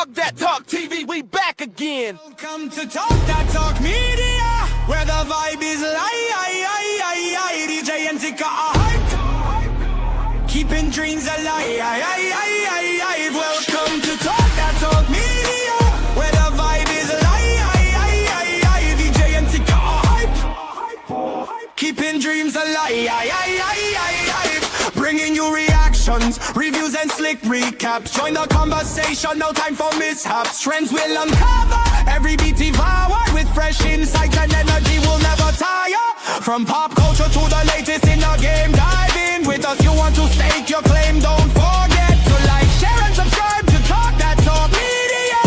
Talk That Talk TV, we back again. Welcome to Talk That Talk Media, where the vibe is live. DJ and Tik Tok are hype, keeping dreams alive. Welcome to Talk That Talk Media, where the vibe is live. DJ and Tik Tok are hype, keeping dreams alive. Bringing you reactions, reviews and slick recaps. Join the conversation, no time for mishaps. Trends will uncover, every beat devoured with fresh insights and energy will never tire. From pop culture to the latest in the game, dive in with us. You want to stake your claim, don't forget to like, share and subscribe to Talk That Talk Media.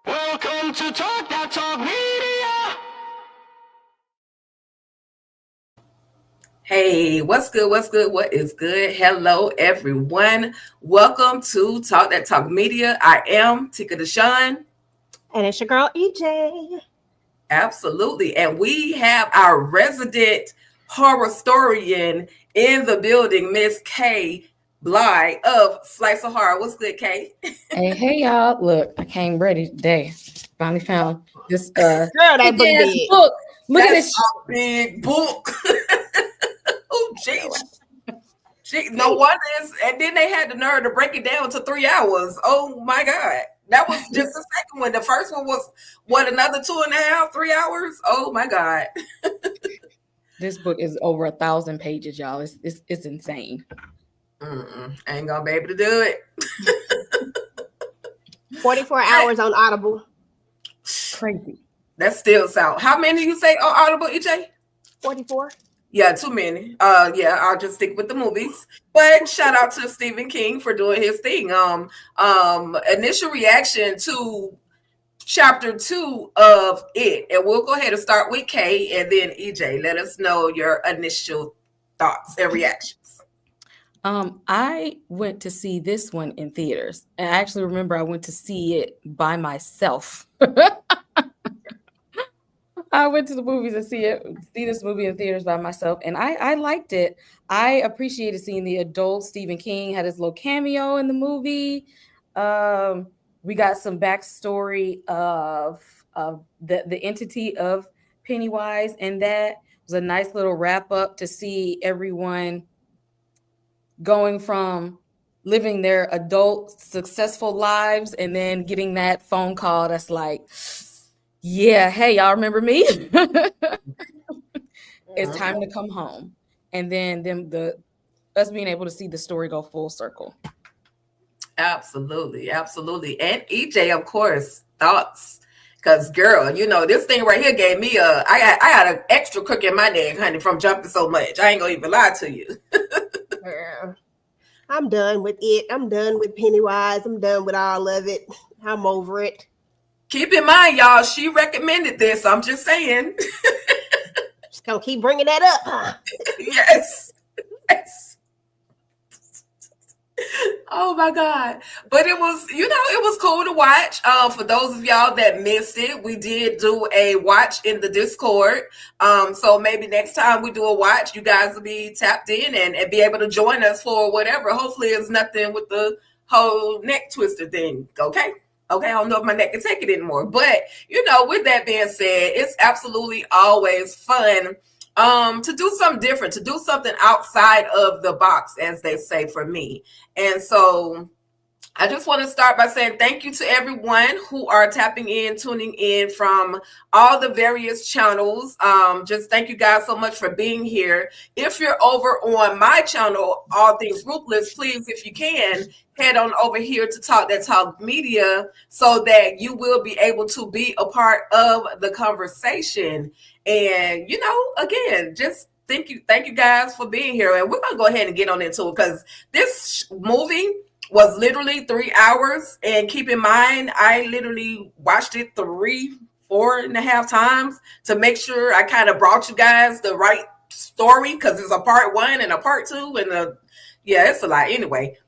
Welcome to Talk That Talk Media. Hey, what's good? What's good? What is good? Hello, everyone. Welcome to Talk That Talk Media. I am Tika Deshawn. And it's your girl, EJ. Absolutely. And we have our resident horror historian in the building, Miss Kay Bly of Slice of Horror. What's good, Kay? Hey, y'all. Look, I came ready today. Finally found this Girl, that book. Look at this big book. Oh, jeez. No wonder. And then they had the nerve to break it down to 3 hours. Oh my God. That was just the second one. The first one was another 2.5, 3 hours? Oh my God. This book is over 1,000 pages, y'all. It's insane. I ain't gonna be able to do it. 44 hours on Audible. Crazy. That still sound. How many you say on Audible, EJ? 44. Yeah, too many. I'll just stick with the movies. But shout out to Stephen King for doing his thing. Initial reaction to chapter 2 of it. And we'll go ahead and start with Kay and then EJ. Let us know your initial thoughts and reactions. I went to see this one in theaters. And I actually remember I went to see it by myself. I went to the movies to see this movie in theaters by myself, and I liked it. I appreciated seeing the adult Stephen King had his little cameo in the movie. We got some backstory of the entity of Pennywise, and that was a nice little wrap up to see everyone going from living their adult successful lives and then getting that phone call that's like, yeah, hey, y'all remember me? It's time to come home. And then us being able to see the story go full circle. Absolutely. And EJ, of course, thoughts. Because, girl, this thing right here gave me I got an extra crook in my neck, honey, from jumping so much. I ain't going to even lie to you. I'm done with it. I'm done with Pennywise. I'm done with all of it. I'm over it. Keep in mind, y'all, she recommended this. I'm just saying. Just gonna keep bringing that up, huh? Yes. Oh my God. But it was cool to watch. For those of y'all that missed it, we did do a watch in the Discord. So maybe next time we do a watch, you guys will be tapped in and be able to join us for whatever. Hopefully it's nothing with the whole neck twister thing. Okay, I don't know if my neck can take it anymore. But, with that being said, it's absolutely always fun to do something different, to do something outside of the box, as they say for me. And so I just want to start by saying thank you to everyone who are tapping in, tuning in from all the various channels. Just thank you guys so much for being here. If you're over on my channel, All Things Ruthless, please, if you can, head on over here to Talk That Talk Media so that you will be able to be a part of the conversation. And, again, just thank you guys for being here. And we're going to go ahead and get on into it because this movie was literally 3 hours. And keep in mind, I literally watched it 4.5 times to make sure I kind of brought you guys the right story because it's a part 1 and a part 2 and it's a lot anyway.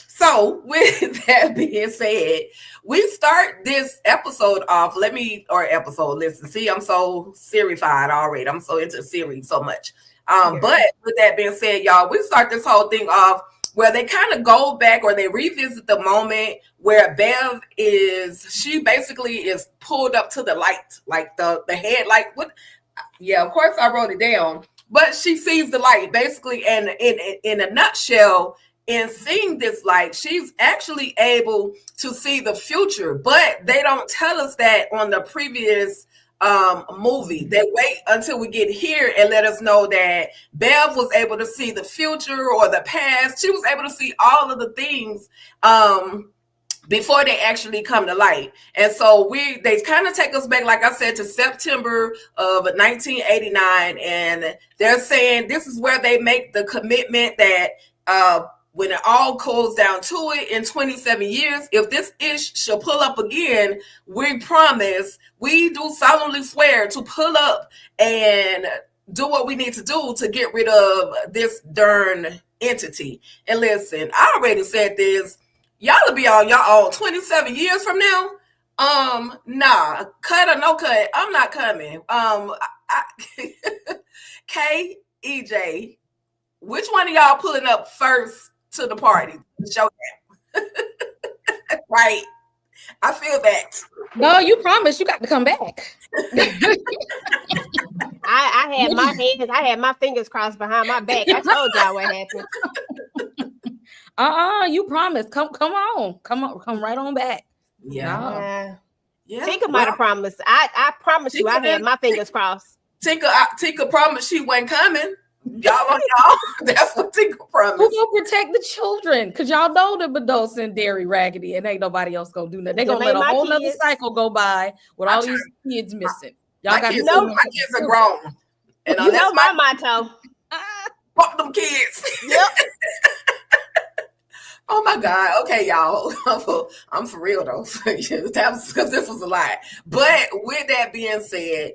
So with that being said, we start this episode off. Listen, see, I'm so serified already. I'm so into series so much. But with that being said, y'all, we start this whole thing off where they kind of go back or they revisit the moment where Bev she basically is pulled up to the light, like the headlight. What? Yeah, of course I wrote it down, but she sees the light basically, and in a nutshell, in seeing this light, she's actually able to see the future, but they don't tell us that on the previous movie. They wait until we get here and let us know that Bev was able to see the future or the past. She was able to see all of the things before they actually come to light. And so they kind of take us back, like I said, to September of 1989, and they're saying this is where they make the commitment that when it all goes down to it, in 27 years, if this ish shall pull up again, we promise, we do solemnly swear to pull up and do what we need to do to get rid of this darn entity. And listen, I already said this. Y'all will be on your own 27 years from now. Nah, cut or no cut, I'm not coming. K, EJ, which one of y'all pulling up first to the party? Showdown. Right. I feel that. No, you promised you got to come back. I had my fingers crossed behind my back. I told y'all what happened. You promised. Come on, right on back. Yeah. Tinker might have promised. I promise you, I had my fingers crossed. Tinker promised she wasn't coming. Y'all, that's what Tinker promised. Who gonna protect the children? Because y'all know the adults in Dairy raggedy, and ain't nobody else gonna do that. They gonna let a whole other cycle go by with all these kids missing. Y'all got to know my kids are grown. And you know my motto. Fuck them kids. Yep. Oh my God. Okay, y'all. I'm for real though. Because this was a lie. But with that being said,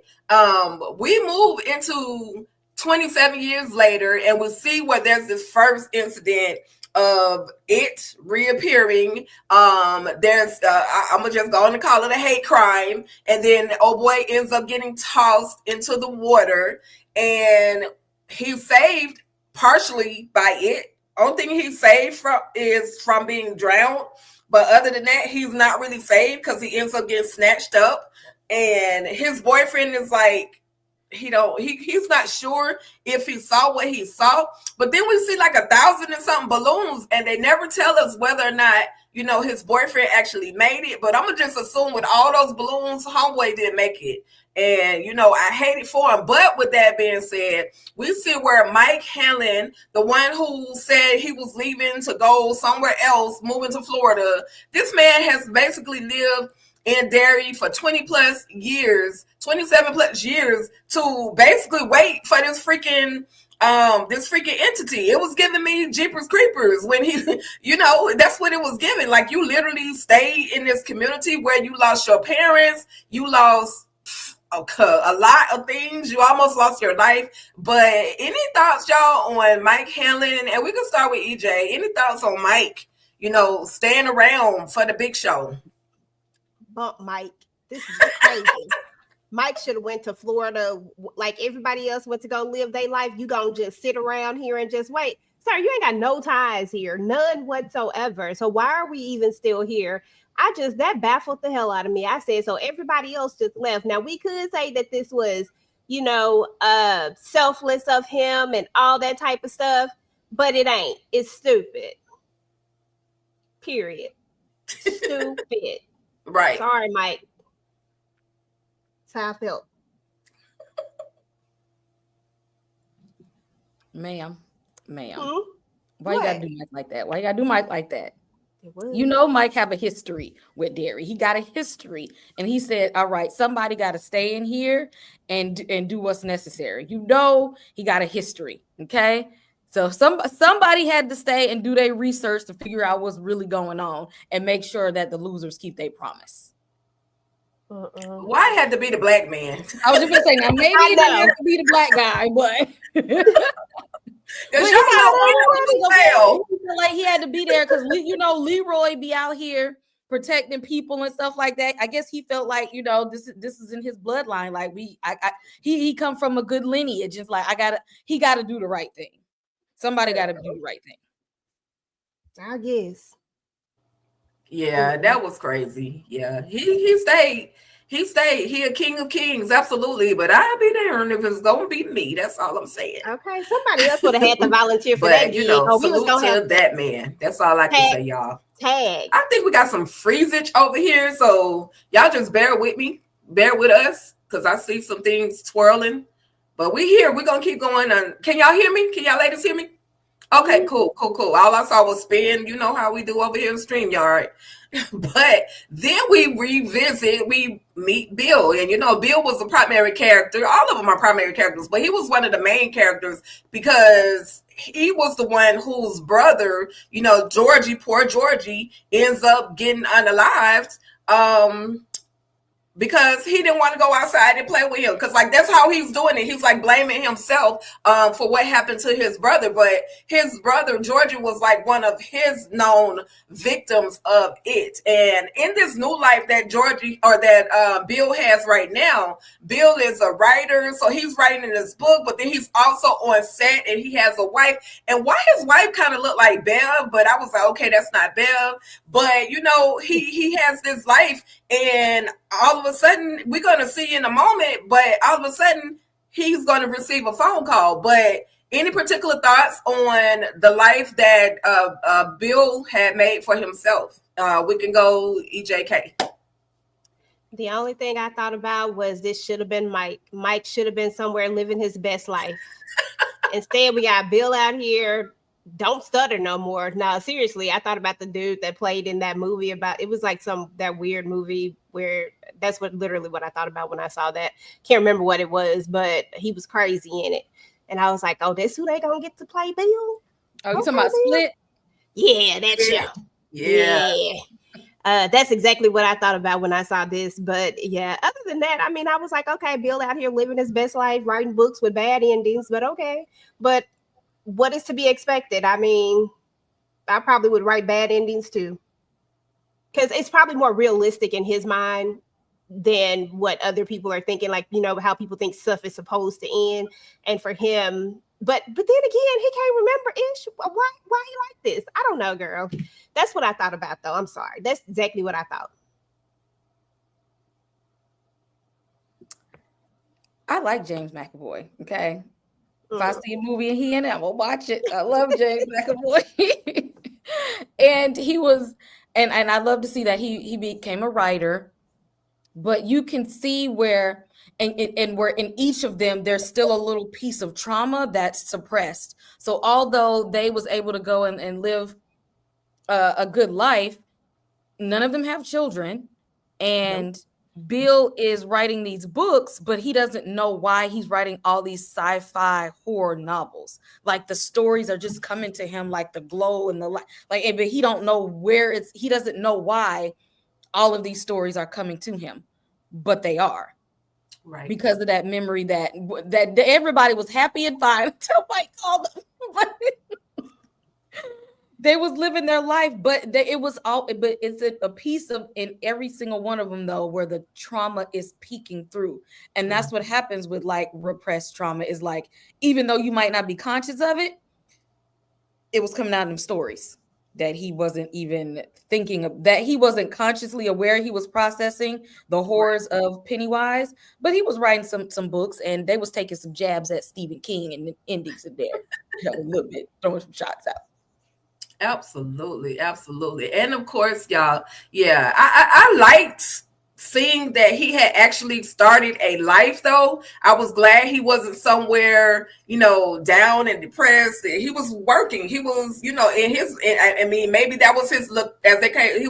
we move into 27 years later, and we'll see where there's this first incident of it reappearing. There's I'm gonna just go on and call it a hate crime, and then oh boy ends up getting tossed into the water, and he's saved partially by it. Only thing he's saved from being drowned, but other than that, he's not really saved because he ends up getting snatched up, and his boyfriend is like, he's not sure if he saw what he saw, but then we see like 1,000 and something balloons, and they never tell us whether or not his boyfriend actually made it. But I'm gonna just assume with all those balloons, homeboy didn't make it, and I hate it for him. But with that being said, we see where Mike Hanlon, the one who said he was leaving to go somewhere else, moving to Florida, this man has basically lived in Derry for 20 plus years, 27 plus years, to basically wait for this freaking entity. It was giving me Jeepers Creepers when he, that's what it was giving. Like, you literally stayed in this community where you lost your parents, you lost a lot of things, you almost lost your life. But any thoughts, y'all, on Mike Hanlon? And we can start with EJ. Any thoughts on Mike, staying around for the big show? Bump Mike. This is crazy. Mike should have went to Florida like everybody else went to go live their life. You gonna just sit around here and just wait. Sir, you ain't got no ties here, none whatsoever. So why are we even still here? That baffled the hell out of me. I said, so everybody else just left. Now we could say that this was, selfless of him and all that type of stuff, but it ain't. It's stupid. Period. Stupid. Right. Sorry, Mike. That's how I felt. Ma'am. Hmm? Why you gotta do Mike like that? Why you gotta do Mike like that? Mike have a history with Derry. He got a history, and he said, all right, somebody got to stay in here and do what's necessary. He got a history. Okay. So somebody had to stay and do their research to figure out what's really going on and make sure that the losers keep their promise. Why it had to be the black man? I was just gonna say, now maybe it didn't have to be the black guy, but like he had to be there because Leroy be out here protecting people and stuff like that. I guess he felt like this is in his bloodline. Like he come from a good lineage. It's like he got to do the right thing. Somebody got to do the right thing. I guess. Yeah, that was crazy. Yeah, he stayed. He stayed. He a king of kings, absolutely. But I'll be there, and if it's gonna be me, that's all I'm saying. Okay, somebody else would have had to volunteer for that But gig. Oh, we was salute gonna have to that man. That's all I can tag say, y'all. tag. I think we got some freezage over here, so y'all just bear with me, bear with us, because I see some things twirling. But we here. We're gonna keep going. Can y'all hear me? Can y'all ladies hear me? Okay, cool. All I saw was spin. You know how we do over here in StreamYard. But then we meet Bill. And, Bill was the primary character. All of them are primary characters, but he was one of the main characters because he was the one whose brother, Georgie, poor Georgie, ends up getting unalived. Because he didn't want to go outside and play with him. Because, that's how he's doing it. He's, blaming himself for what happened to his brother. But his brother, Georgie, was, one of his known victims of it. And in this new life that Bill has right now, Bill is a writer. So he's writing this book, but then he's also on set, and he has a wife. And why his wife kind of looked like Bev, but I was like, okay, that's not Bev. But, he has this life, and all of a sudden, we're going to see in a moment, but all of a sudden, he's going to receive a phone call. But any particular thoughts on the life that Bill had made for himself? We can go EJK. The only thing I thought about was this should have been Mike. Mike should have been somewhere living his best life. Instead, we got Bill out here. Don't stutter no more. No, seriously, I thought about the dude that played in that movie it was like that weird movie where that's literally what I thought about when I saw that. Can't remember what it was, but he was crazy in it. And I was like, oh, this who they gonna get to play Bill? Oh, you talking about Split? Yeah, that show. Yeah. That's exactly what I thought about when I saw this. But yeah, other than that, I mean, I was like, okay, Bill out here living his best life, writing books with bad endings, but okay. But what is to be expected? I mean, I probably would write bad endings too, because it's probably more realistic in his mind than what other people are thinking. Like, how people think stuff is supposed to end, and for him, but then again, he can't remember ish. Why he like this? I don't know, girl. That's what I thought about, though. I'm sorry. That's exactly what I thought. I like James McAvoy. Okay. If I see a movie and he in it, I'm gonna watch it. I love James McAvoy. And he was, and I love to see that he became a writer, but you can see where where in each of them there's still a little piece of trauma that's suppressed. So although they was able to go and live a good life, none of them have children, and Bill is writing these books, but he doesn't know why he's writing all these sci-fi horror novels. Like the stories are just coming to him like the glow and the light. But he don't know he doesn't know why all of these stories are coming to him, but they are. Right. Because of that memory that everybody was happy and fine until Mike called them. They was living their life, but it's a piece of in every single one of them though, where the trauma is peeking through. And that's what happens with repressed trauma is even though you might not be conscious of it, it was coming out in them stories that he wasn't even thinking of, that he wasn't consciously aware he was processing the horrors of Pennywise, but he was writing some books and they was taking some jabs at Stephen King and the endings in there, a little bit, throwing some shots out. Absolutely. And of course, y'all, yeah, I liked seeing that he had actually started a life, though. I was glad he wasn't somewhere, down and depressed. He was working. He was, I mean, maybe that was his look as they came. He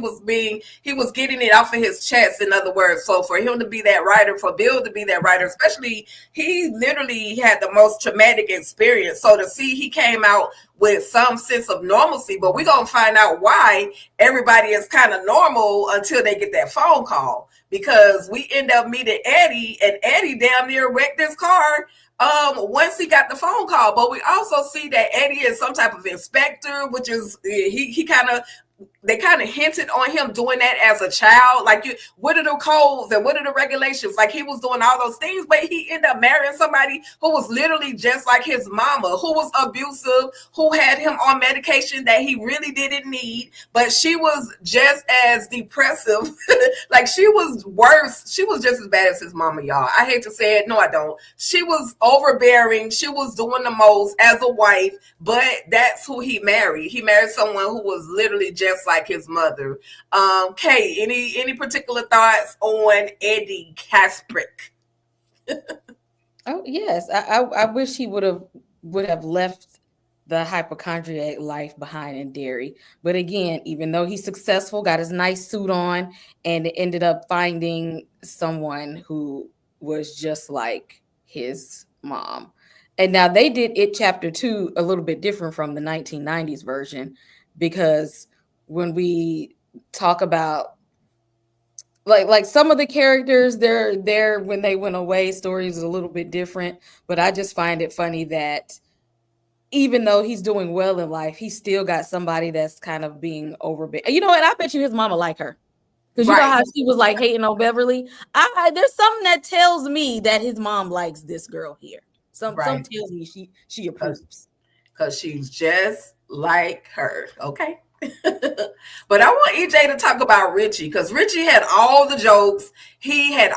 was getting it off of his chest, in other words. So for him to be that writer, for Bill to be that writer, especially, he literally had the most traumatic experience. So to see he came out with some sense of normalcy, but we're going to find out why everybody is kind of normal until they get that phone call, because we end up meeting Eddie, and Eddie damn near wrecked his car once he got the phone call. But we also see that Eddie is some type of inspector, which is he kind of they kind of hinted on him doing that as a child. Like, what are the codes and what are the regulations? Like, he was doing all those things, but he ended up marrying somebody who was literally just like his mama, who was abusive, who had him on medication that he really didn't need, but she was just as depressive. Like, she was worse. She was just as bad as his mama, y'all. I hate to say it. No, I don't. She was overbearing. She was doing the most as a wife, but that's who he married. He married someone who was literally just like his mother. Kay, any particular thoughts on Eddie Kasprick? Oh yes, I wish he would have left the hypochondriac life behind in Derry. But again, even though he's successful, got his nice suit on, and ended up finding someone who was just like his mom. And now they did It Chapter 2 a little bit different from the 1990s version, because when we talk about like some of the characters, they're when they went away, stories is a little bit different. But I just find it funny that even though he's doing well in life, he still got somebody that's kind of being overbearing. You know what? I bet you his mama like her. Because you know how she was like hating on Beverly. There's something that tells me that his mom likes this girl here. Some tells me she approves. Because she's just like her. Okay. But I want EJ to talk about Richie, because Richie had all the jokes. He had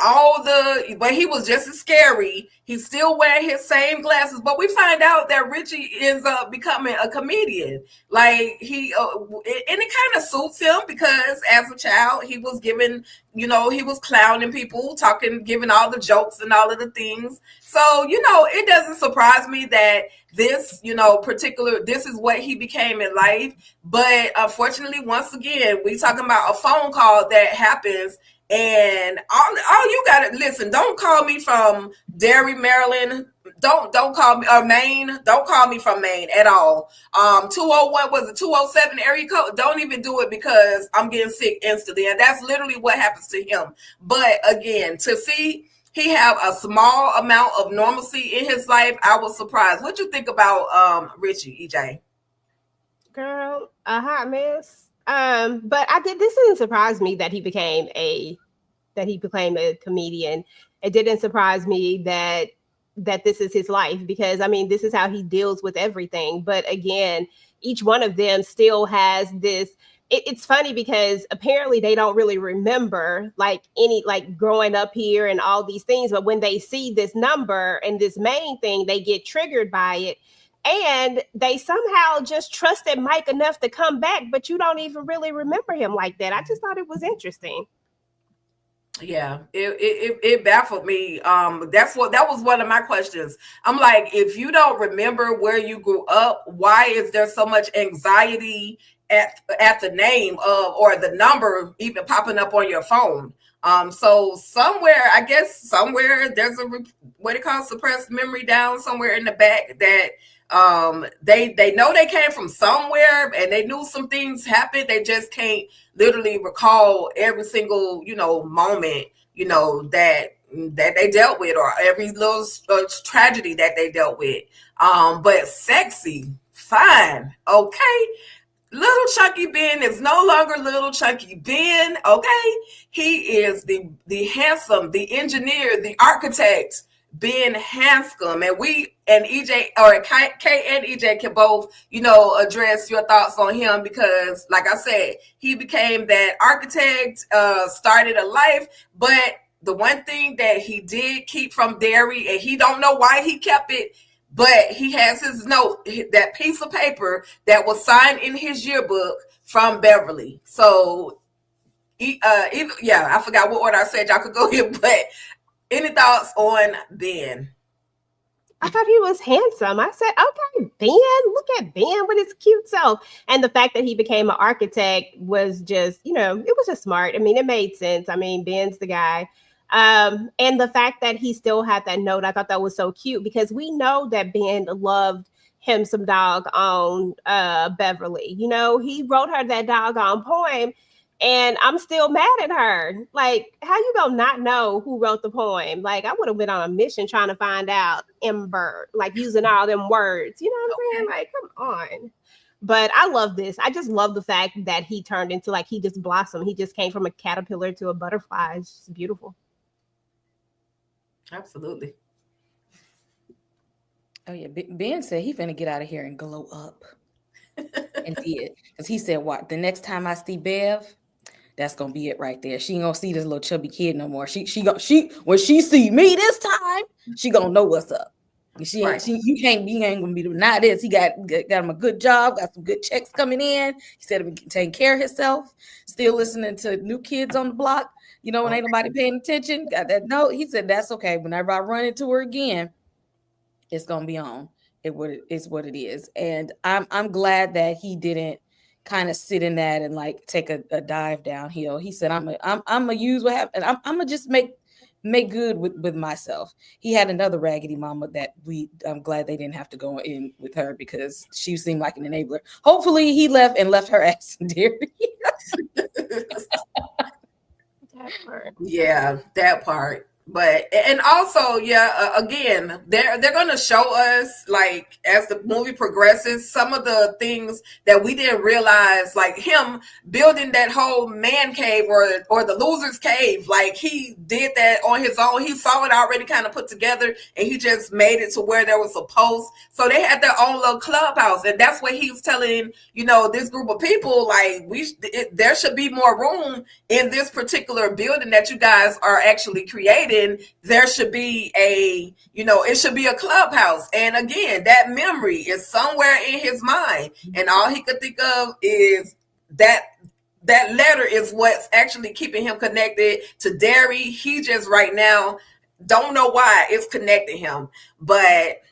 but he was just as scary. He's still wearing his same glasses, but we find out that Richie is becoming a comedian. Like, and it kind of suits him, because as a child he was giving, he was clowning people, giving all the jokes and all of the things. So, it doesn't surprise me that this, this is what he became in life. But unfortunately, once again, we talking about a phone call that happens. And all you gotta listen, don't call me from Derry, Maryland. Don't call me, or Maine. Don't call me from Maine at all. 201 was it 207 area code? Don't even do it, because I'm getting sick instantly. And that's literally what happens to him. But again, to see he have a small amount of normalcy in his life, I was surprised. What you think about Richie, EJ? Girl, a hot mess. But this didn't surprise me that he became a comedian. It didn't surprise me that this is his life, because this is how he deals with everything. But again, each one of them still has this. It's funny, because apparently they don't really remember like growing up here and all these things. But when they see this number and this main thing, they get triggered by it. And they somehow just trusted Mike enough to come back, but you don't even really remember him like that. I just thought it was interesting. Yeah, it baffled me. That was one of my questions. I'm like, if you don't remember where you grew up, why is there so much anxiety at the name of, or the number even popping up on your phone? So somewhere there's what it calls suppressed memory down somewhere in the back that they know they came from somewhere, and they knew some things happened. They just can't literally recall every single moment that they dealt with, or every little tragedy that they dealt with. But sexy, fine, okay. Little Chunky Ben is no longer Little Chunky Ben, okay? He is the handsome, the engineer, the architect, Ben Hanscom. And EJ, or Kay and EJ can both, address your thoughts on him, because like I said, he became that architect, started a life. But the one thing that he did keep from Derry, and he don't know why he kept it, but he has his note, that piece of paper that was signed in his yearbook from Beverly. So, I forgot what order I said. Y'all could go here, but any thoughts on Ben? I thought he was handsome. I said, okay, Ben, look at Ben with his cute self. And the fact that he became an architect was just, it was just smart. It made sense. Ben's the guy. And the fact that he still had that note, I thought that was so cute, because we know that Ben loved him some doggone Beverly. He wrote her that doggone poem, and I'm still mad at her. Like, how you gonna not know who wrote the poem? Like, I would have been on a mission trying to find out Ember, like using all them words. You know what I'm saying? Like, come on. But I love this. I just love the fact that he turned into like he just blossomed. He just came from a caterpillar to a butterfly. It's just beautiful. Absolutely. Oh yeah, Ben said he finna get out of here and glow up, and did, because he said, "What? The next time I see Bev, that's gonna be it right there. She ain't gonna see this little chubby kid no more. She when she see me this time, she gonna know what's up. She ain't Right. you ain't gonna be not this. He got him a good job, got some good checks coming in. He said he been taking care of himself, still listening to New Kids on the Block. You know, when ain't nobody paying attention. Got that note. He said that's okay. Whenever I run into her again, it's gonna be on. It's what it is. And I'm glad that he didn't kind of sit in that and like take a dive downhill. He said, I'm gonna use what happened. I'm gonna just make good with myself. He had another raggedy mama that I'm glad they didn't have to go in with her because she seemed like an enabler. Hopefully he left her ass in Derry. That part. Yeah, that part. But and also, yeah, again, they're gonna show us like as the movie progresses some of the things that we didn't realize, like him building that whole man cave or the loser's cave. Like he did that on his own. He saw it already kind of put together, and he just made it to where there was a post. So they had their own little clubhouse, and that's what he was telling this group of people, like there should be more room in this particular building that you guys are actually creating. There should be it should be a clubhouse. And again, that memory is somewhere in his mind, and all he could think of is that letter is what's actually keeping him connected to Derry. He just right now don't know why it's connecting him, but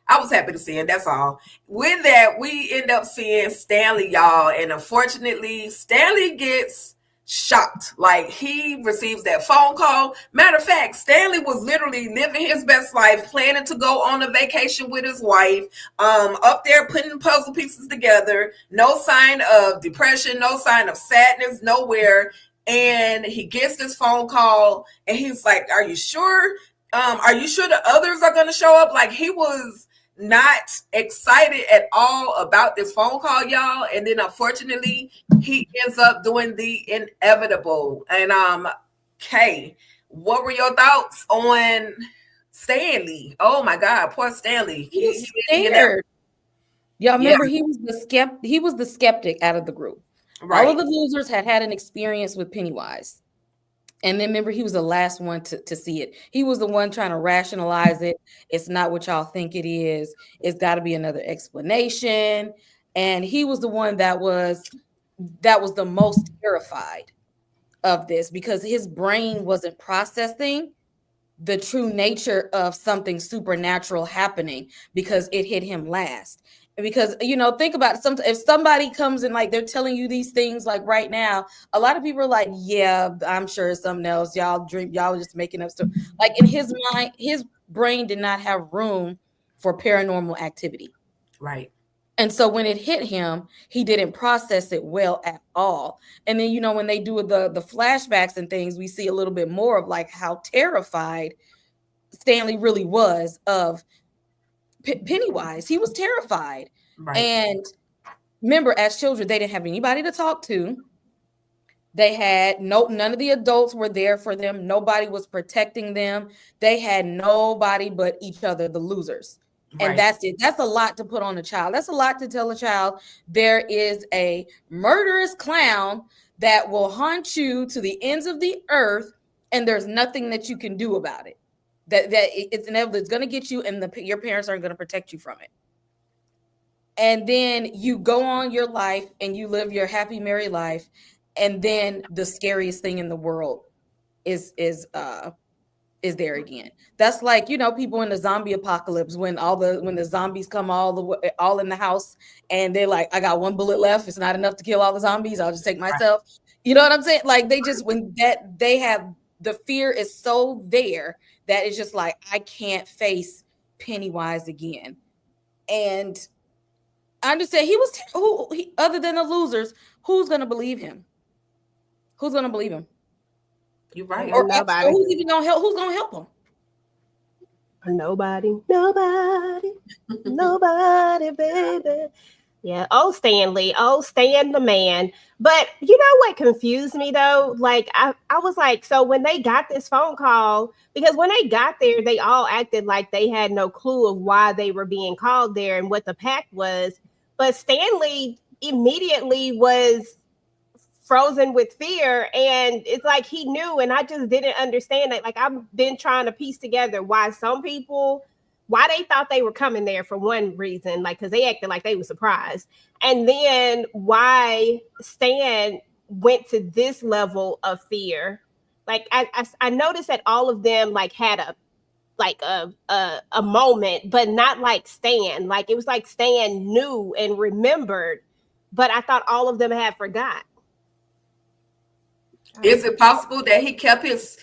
I was happy to see it. That's all. With that, we end up seeing Stanley, y'all. And unfortunately, Stanley gets shocked. Like he receives that phone call. Matter of fact, Stanley was literally living his best life, planning to go on a vacation with his wife, up there putting puzzle pieces together. No sign of depression, no sign of sadness, nowhere. And he gets this phone call and he's like, are you sure? Are you sure the others are going to show up? Like he was not excited at all about this phone call, y'all. And then unfortunately, he ends up doing the inevitable. And Kay, what were your thoughts on Stanley? Oh my God, poor Stanley. He was scared. Y'all remember he was the skeptic out of the group. Right. All of the losers had an experience with Pennywise. And then remember, he was the last one to see it. He was the one trying to rationalize it. It's not what y'all think it is. It's got to be another explanation. And he was the one that was the most terrified of this because his brain wasn't processing the true nature of something supernatural happening because it hit him last. Because think about it, if somebody comes and like they're telling you these things like right now, a lot of people are like, yeah, I'm sure it's something else. Y'all are just making up stuff. Like in his mind, his brain did not have room for paranormal activity. Right. And so when it hit him, he didn't process it well at all. And then when they do the flashbacks and things, we see a little bit more of like how terrified Stanley really was of Pennywise. He was terrified. Right. And remember, as children, they didn't have anybody to talk to. They had none of the adults were there for them. Nobody was protecting them. They had nobody but each other, the losers. Right. And that's it. That's a lot to put on a child. That's a lot to tell a child. There is a murderous clown that will haunt you to the ends of the earth, and there's nothing that you can do about it. That it's inevitable. It's going to get you, and your parents aren't going to protect you from it. And then you go on your life and you live your happy, merry life, and then the scariest thing in the world is there again. That's like people in the zombie apocalypse when the zombies come all in the house, and they're like, I got one bullet left. It's not enough to kill all the zombies. I'll just take myself. You know what I'm saying? Like they have the fear is so there. That is just like, I can't face Pennywise again. And I understand other than the losers, who's going to believe him? Who's going to believe him? You're right. Or who's even going to help? Who's going to help him? Nobody, baby. Yeah. Oh, Stanley. Oh, Stan the man. But you know what confused me though? Like I was like, so when they got this phone call, because when they got there, they all acted like they had no clue of why they were being called there and what the pact was. But Stanley immediately was frozen with fear, and it's like he knew, and I just didn't understand it. Like I've been trying to piece together why some people, why they thought they were coming there for one reason, like because they acted like they were surprised, and then why Stan went to this level of fear. Like I noticed that all of them like had a moment, but not like Stan. Like it was like Stan knew and remembered, but I thought all of them had forgot. Is it possible that he kept his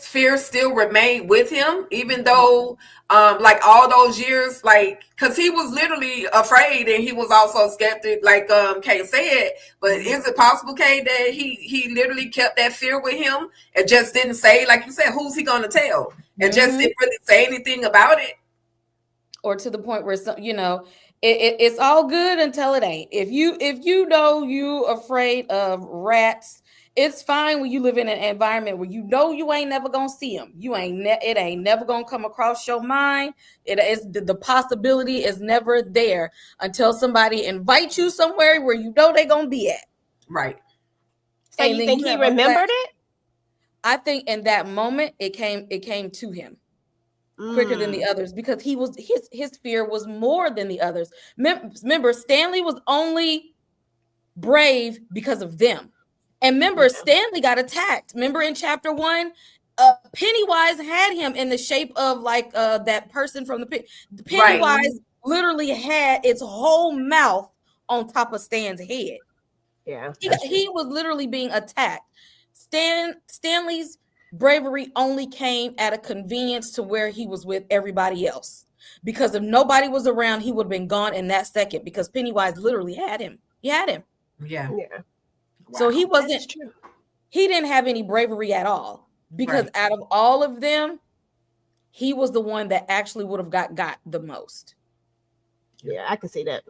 fear still remained with him, even though like all those years, like because he was literally afraid and he was also skeptic, like Kay said. But is it possible, Kay, that he literally kept that fear with him and just didn't say, like you said, who's he gonna tell? And just didn't really say anything about it? Or to the point where some, it's all good until it ain't. If you know you afraid of rats, it's fine when you live in an environment where you know you ain't never gonna see them. It ain't never gonna come across your mind. It is the possibility is never there until somebody invites you somewhere where you know they're gonna be at. Right. So you think he remembered it? I think in that moment it came to him quicker than the others, because he was his fear was more than the others. Remember, Stanley was only brave because of them. And remember, Stanley got attacked. Remember in chapter 1, Pennywise had him in the shape of like that person from the pit. Pennywise literally had its whole mouth on top of Stan's head. Yeah, he was literally being attacked. Stanley's bravery only came at a convenience to where he was with everybody else. Because if nobody was around, he would have been gone in that second, because Pennywise literally had him. He had him. Yeah. So he wasn't, he didn't have any bravery at all, because out of all of them, he was the one that actually would have got the most. Yeah, I can see that.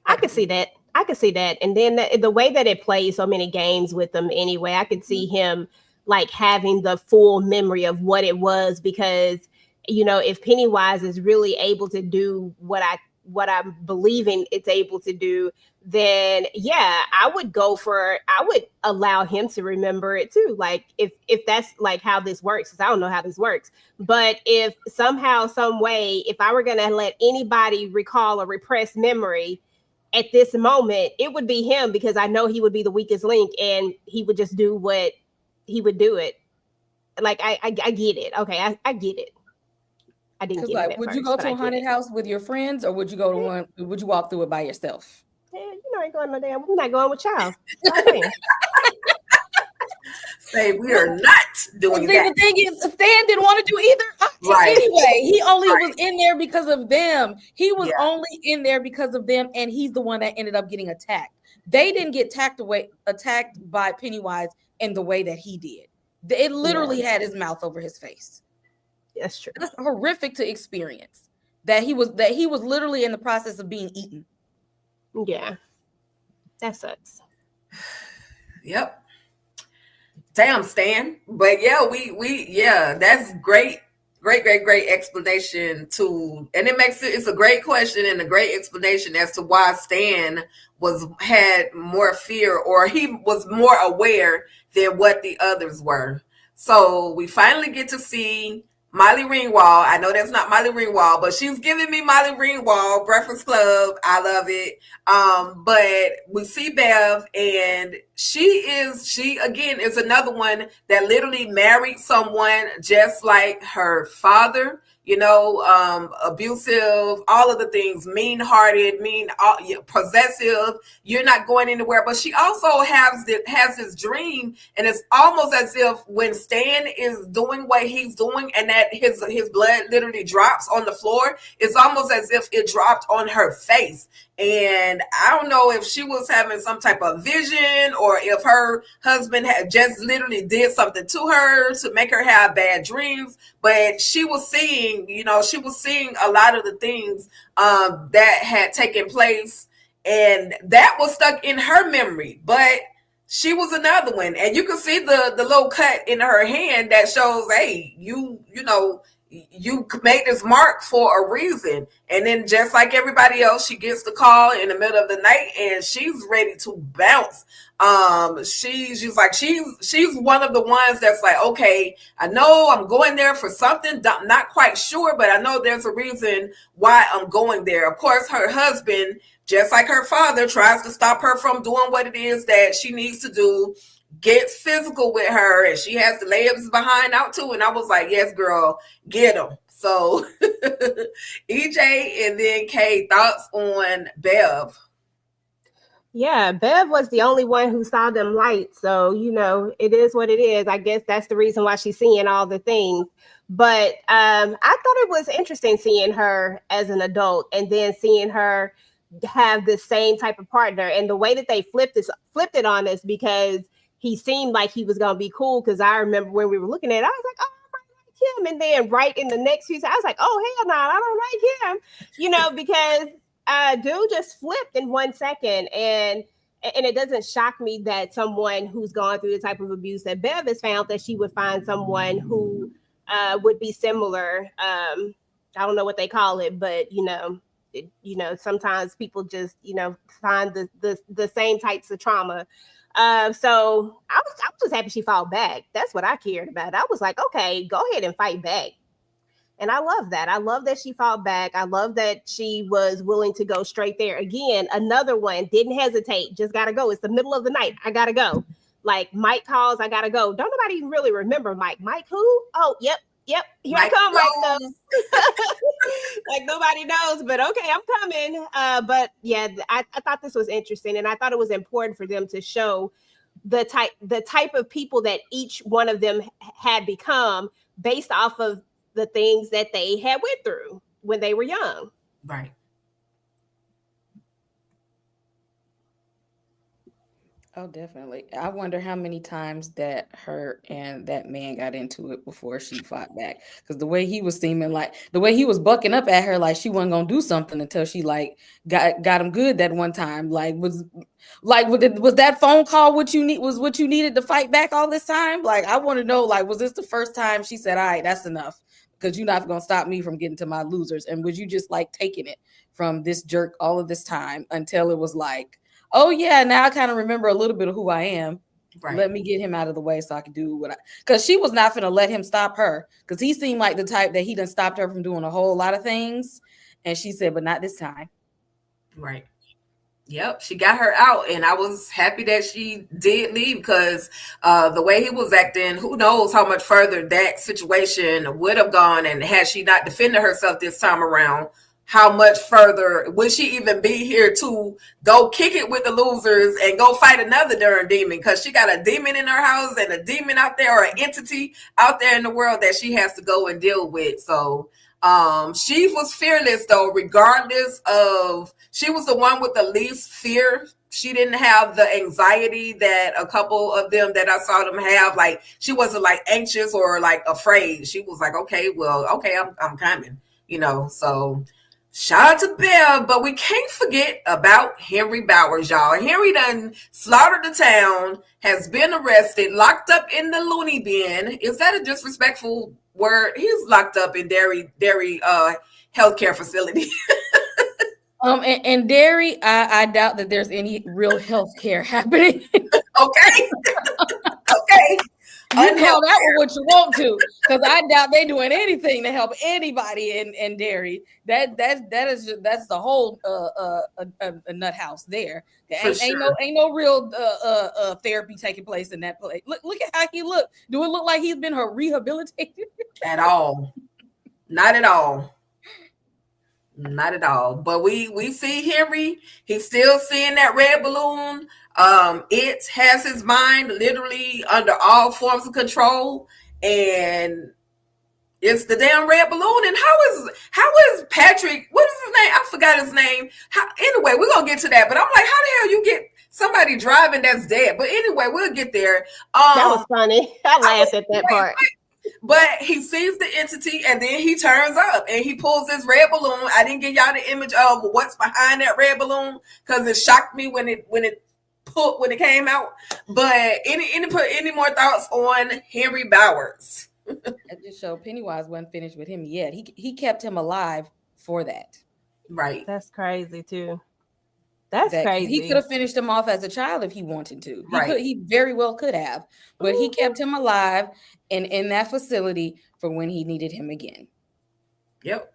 I can see that. And then the way that it plays so many games with them anyway, I could see him like having the full memory of what it was, because, if Pennywise is really able to do what I'm believing it's able to do, then I would allow him to remember it too. Like if that's like how this works, because I don't know how this works. But if somehow, some way, if I were going to let anybody recall a repressed memory at this moment, it would be him, because I know he would be the weakest link and he would just do what he would do it. Like, I get it. Okay. I get it. I didn't get it. Would you go to a haunted house with your friends, or would you go to one? Would you walk through it by yourself? Yeah, I ain't going no damn. I'm not going with y'all. Say we are not doing that. The thing is, Stan didn't want to do either. Anyway, he only was in there because of them. He was only in there because of them, and he's the one that ended up getting attacked. They didn't get attacked by Pennywise in the way that he did. It literally had his mouth over his face. That's true. That's horrific to experience. That he was literally in the process of being eaten. Yeah, that sucks. Yep. Damn, Stan. But that's great explanation too. And it's a great question and a great explanation as to why Stan had more fear, or he was more aware than what the others were. So we finally get to see Molly Ringwald. I know that's not Molly Ringwald, but she's giving me Molly Ringwald, Breakfast Club. I love it. But we see Bev, and she again is another one that literally married someone just like her father. Abusive, all of the things, mean-hearted, possessive. You're not going anywhere. But she also has this dream, and it's almost as if when Stan is doing what he's doing, and that his blood literally drops on the floor, it's almost as if it dropped on her face. And I don't know if she was having some type of vision or if her husband had just literally did something to her to make her have bad dreams. But she was seeing, she was seeing a lot of the things that had taken place, and that was stuck in her memory. But she was another one, and you can see the little cut in her hand that shows, hey, you made this mark for a reason. And then just like everybody else, she gets the call in the middle of the night and she's ready to bounce. She's one of the ones that's like, okay, I know I'm going there for something, not quite sure, but I know there's a reason why I'm going there. Of course, her husband, just like her father, tries to stop her from doing what it is that she needs to do, gets physical with her, and she has to lay his behind out too. And I was like, yes, girl, get him. So EJ and then Kay, thoughts on Bev? Yeah, Bev was the only one who saw them lights. So, it is what it is. I guess that's the reason why she's seeing all the things. But I thought it was interesting seeing her as an adult and then seeing her have the same type of partner, and the way that they flipped it on us, because he seemed like he was going to be cool. Because I remember when we were looking at it, I was like, oh, I like him. And then right in the next few seconds, I was like, oh, hell no, I don't like him. Because dude just flipped in 1 second. And it doesn't shock me that someone who's gone through the type of abuse that Bev has found, that she would find someone who would be similar. I don't know what they call it, but, sometimes people just, find the same types of trauma. So I was just happy she fought back. That's what I cared about. I was like, okay, go ahead and fight back. And I love that. I love that she fought back. I love that she was willing to go straight there. Again, another one, didn't hesitate, just gotta go. It's the middle of the night, I gotta go. Like, Mike calls, I gotta go. Don't nobody even really remember Mike. Mike who? Oh, yep. Here Mike I come, Mike though. Like, nobody knows, but okay, I'm coming. But yeah, I thought this was interesting, and I thought it was important for them to show the type of people that each one of them had become based off of the things that they had went through when they were young. Right. Oh, definitely. I wonder how many times that her and that man got into it before she fought back. Because the way he was seeming, like the way he was bucking up at her, like she wasn't gonna do something until she like got him good that one time. Was that phone call what you needed to fight back all this time? Like, I want to know, like, was this the first time she said, all right, that's enough, because you're not gonna stop me from getting to my losers? And was you just like taking it from this jerk all of this time until it was like, oh yeah, now I kind of remember a little bit of who I am. Right. Let me get him out of the way so I can do because she was not going to let him stop her, because he seemed like the type that he done stopped her from doing a whole lot of things. And she said, but not this time. Right. Yep, she got her out, and I was happy that she did leave, because the way he was acting, who knows how much further that situation would have gone. And had she not defended herself this time around, how much further would she even be here to go kick it with the losers and go fight another darn demon? Because she got a demon in her house and a demon out there, or an entity out there in the world that she has to go and deal with. So she was fearless, though, regardless of, she was the one with the least fear. She didn't have the anxiety that a couple of them that I saw them have. Like, she wasn't like anxious or like afraid. She was like, okay, I'm coming, so shout out to Bev. But we can't forget about Henry Bowers, y'all. Henry done slaughtered the town, has been arrested, locked up in the loony bin. Is that a disrespectful word? He's locked up in Derry healthcare facility. And Derry, I doubt that there's any real healthcare happening. Okay. Okay. You call that one what you want to, because I doubt they're doing anything to help anybody in Derry. That's the whole a nut house there. Ain't no real therapy taking place in that place. Look at how he looked. Do it look like he's been rehabilitated? At all? Not at all. Not at all. But we see Henry. He's still seeing that red balloon. It has his mind literally under all forms of control, and It's the damn red balloon. And how is Patrick? What is his name? I forgot his name. Anyway, we're gonna get to that. But I'm like, how the hell you get somebody driving that's dead? But anyway, we'll get there. That was funny. I laughed at that part. But he sees the entity and then he turns up and he pulls this red balloon. I didn't give y'all the image of what's behind that red balloon because it shocked me when it came out. But any more thoughts on Henry Bowers? At this show, Pennywise wasn't finished with him yet. He kept him alive for that. Right. That's crazy too. That's crazy. He could have finished him off as a child if he wanted to. Right. He very well could have, but he kept him alive and in that facility for when he needed him again. Yep.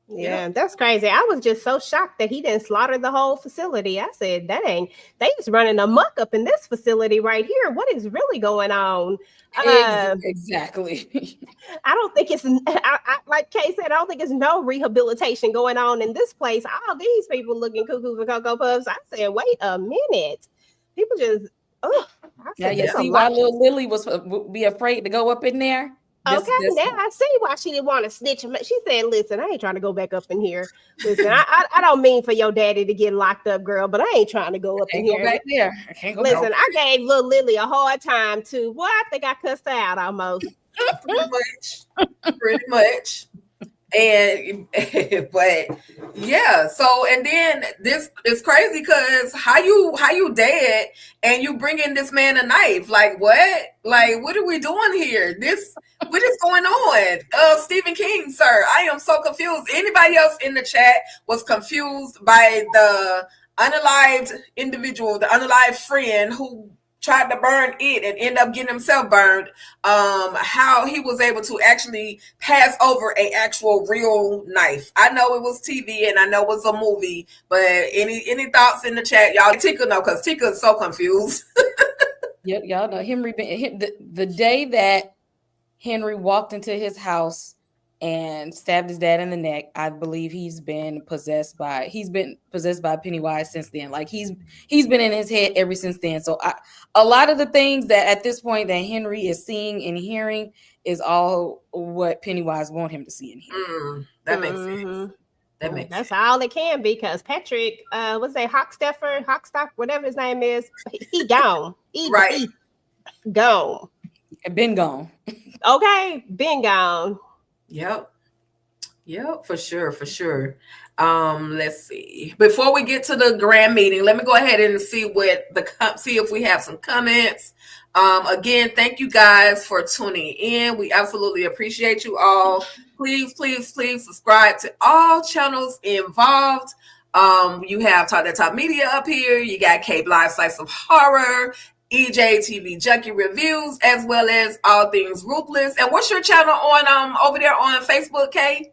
Yeah, that's crazy. I was just so shocked that he didn't slaughter the whole facility. I said, they just running amok up in this facility right here. What is really going on? Exactly. I don't think it's, like Kay said, I don't think it's no rehabilitation going on in this place. All these people looking cuckoo for Cocoa Puffs. I said, wait a minute. People just, yeah, you see why little Lily would be afraid to go up in there? Now I see why she didn't want to snitch him. She said, listen, I ain't trying to go back up in here. Listen, I don't mean for your daddy to get locked up, girl, but I ain't trying to go up in here. Back there. I can't go Listen, back. I gave little Lily a hard time too. Well, I think I cussed her out almost. Pretty much. And but yeah, so and then this is crazy because how you dead and you bring in this man a knife? Like what? Like what are we doing here? What is going on? Stephen King, sir, I am so confused. Anybody else in the chat was confused by the unalived individual, the unalived friend who tried to burn it and end up getting himself burned, how he was able to actually pass over an actual real knife. I know it was TV and I know it was a movie, but any thoughts in the chat? Y'all, Tika know because Tika is so confused. Yep, y'all know the day that Henry walked into his house and stabbed his dad in the neck, I believe he's been possessed by Pennywise since then. Like he's been in his head ever since then. So a lot of the things that at this point that Henry is seeing and hearing is all what Pennywise want him to see and hear. That makes sense. That's all it can be because Patrick, what's that, Hockstock, whatever his name is, he gone. He gone. Been gone. Okay, been gone. Yep, for sure. Let's see. Before we get to the grand meeting, let me go ahead and see if we have some comments. Again, thank you guys for tuning in. We absolutely appreciate you all. Please subscribe to all channels involved. You have Talk That Talk Media up here. You got Cape Live Slice of Horror, EJ TV Junkie Reviews, as well as All Things Ruthless. And what's your channel on over there on Facebook, Kay?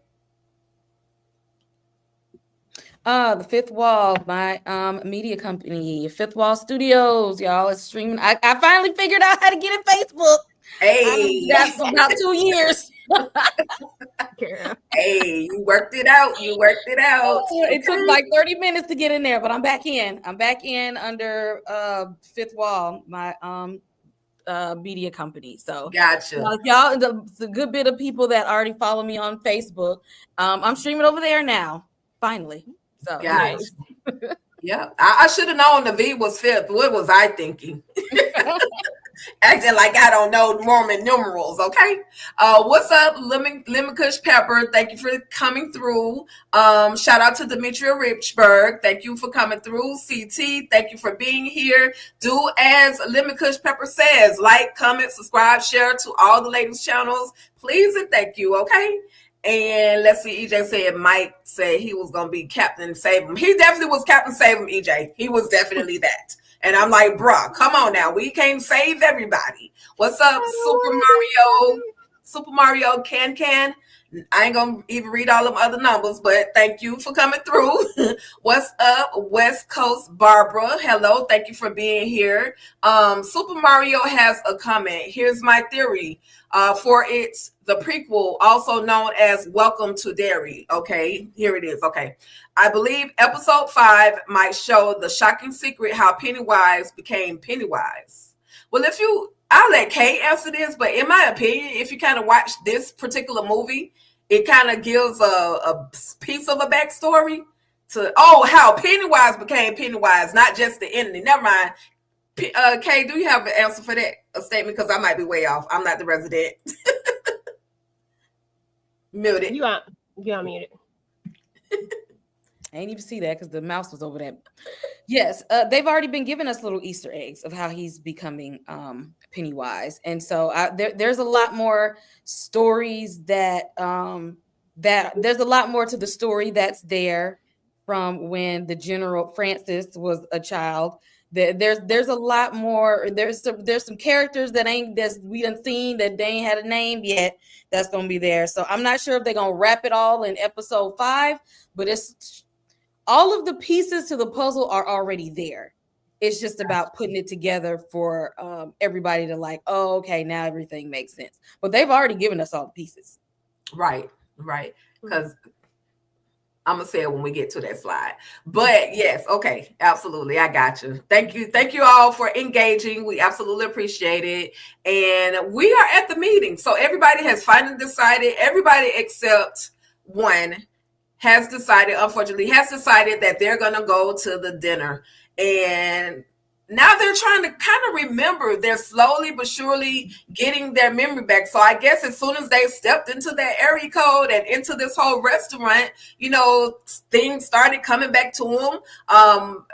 The Fifth Wall, my media company, Fifth Wall Studios, y'all. It's streaming. I finally figured out how to get in Facebook. Hey, that's about 2 years. Hey, you worked it out. It took like 30 minutes to get in there, but I'm back in. I'm back in under Fifth Wall, my media company. So gotcha. Y'all, the good bit of people that already follow me on Facebook. I'm streaming over there now. Finally. So gotcha. Yeah, I should have known the V was fifth. What was I thinking? Acting like I don't know Mormon numerals, okay? What's up, Lemon Kush Pepper? Thank you for coming through. Shout out to Demetria Richburg. Thank you for coming through. CT, thank you for being here. Do as Lemon Kush Pepper says, like, comment, subscribe, share to all the ladies' channels. Please and thank you, okay? And let's see, EJ said Mike said he was going to be Captain Save him. He definitely was Captain Save him, EJ. He was definitely that. And I'm like, bruh, come on now. We can't save everybody. What's up, Super Mario Can? I ain't going to even read all them other numbers, but thank you for coming through. What's up, West Coast Barbara? Hello, thank you for being here. Super Mario has a comment. Here's my theory for it's the prequel, also known as Welcome to Derry. Okay, here it is. Okay. I believe episode 5 might show the shocking secret how Pennywise became Pennywise. Well, I'll let Kay answer this, but in my opinion, if you kind of watch this particular movie, it kind of gives a piece of a backstory to how Pennywise became Pennywise, not just the ending. Never mind. Kay, do you have an answer for that? A statement? Because I might be way off. I'm not the resident. Muted. You are muted. I didn't even see that because the mouse was over there. Yes, they've already been giving us little Easter eggs of how he's becoming Pennywise, and so there's a lot more stories that there's a lot more to the story that's there from when the General Francis was a child. There's a lot more. There's some characters that we done seen that they ain't had a name yet. That's gonna be there. So I'm not sure if they're gonna wrap it all in episode 5, but it's all of the pieces to the puzzle are already there. It's just about putting it together for everybody to like, oh, okay, now everything makes sense. But they've already given us all the pieces. Right. Because I'm gonna say it when we get to that slide. But yes, okay, absolutely. I got you. Thank you all for engaging. We absolutely appreciate it. And we are at the meeting. So everybody has finally decided, everybody except one unfortunately has decided that they're gonna go to the dinner. And now they're trying to kind of remember. They're slowly but surely getting their memory back. So I guess as soon as they stepped into that area code and into this whole restaurant, things started coming back to them.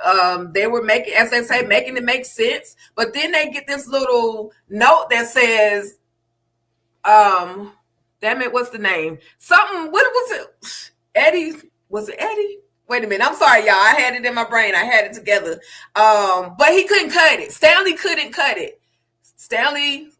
They were making, as they say, making it make sense. But then they get this little note that says, damn it, what's the name? Something, what was it? Eddie, was it Eddie? Wait a minute. I'm sorry, y'all. I had it in my brain. I had it together. But he couldn't cut it. Stanley couldn't cut it. I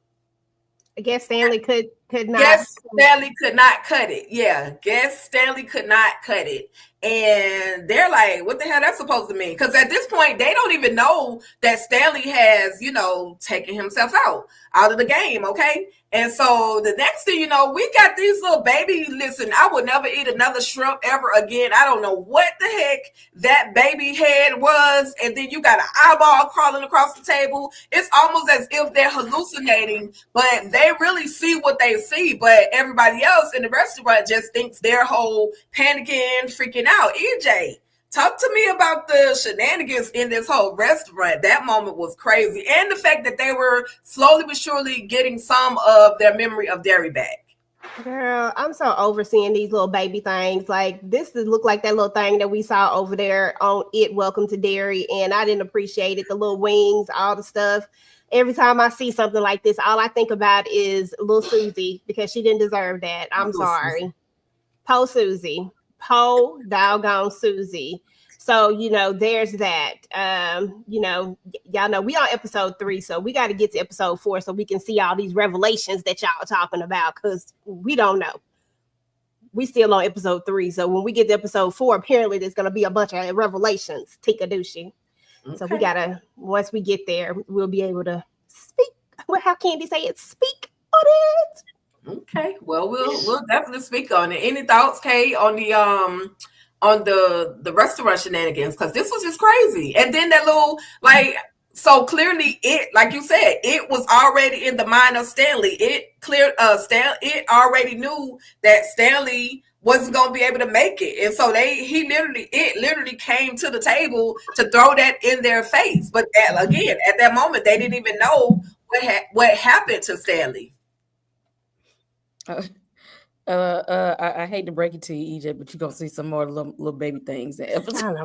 guess Stanley could not. Guess Stanley could not cut it. Yeah. Guess Stanley could not cut it. And they're like, what the hell that's supposed to mean? Because at this point, they don't even know that Stanley has, taken himself out of the game. Okay. And so the next thing you know, we got these little baby. Listen, I would never eat another shrimp ever again. I don't know what the heck that baby head was. And then you got an eyeball crawling across the table. It's almost as if they're hallucinating, but they really see what they see. But everybody else in the restaurant just thinks they're whole panicking, freaking out. EJ, talk to me about the shenanigans in this whole restaurant. That moment was crazy. And the fact that they were slowly but surely getting some of their memory of Derry back. Girl, I'm so overseeing these little baby things. Like, this look like that little thing that we saw over there on It Welcome to Derry. And I didn't appreciate it. The little wings, all the stuff. Every time I see something like this, all I think about is little Susie, because she didn't deserve that. I'm sorry. Po Susie. Po doggone Susie. So, there's that. Y'all know we on episode 3, so we got to get to episode 4 so we can see all these revelations that y'all are talking about, because we don't know. We still on episode 3, so when we get to episode 4, apparently there's going to be a bunch of revelations. Tikadooshi. Okay. So we got to, once we get there, we'll be able to speak. Well, how Candy say it? Speak on it. Okay, well, we'll definitely speak on it. Any thoughts, Kay, on the restaurant shenanigans? Because this was just crazy. And then that little, so clearly it, like you said, it was already in the mind of Stanley. It already knew that Stanley wasn't going to be able to make it. And so it literally came to the table to throw that in their face. But again, at that moment, they didn't even know what happened to Stanley. I hate to break it to you, EJ, but you're gonna see some more little baby things in episode.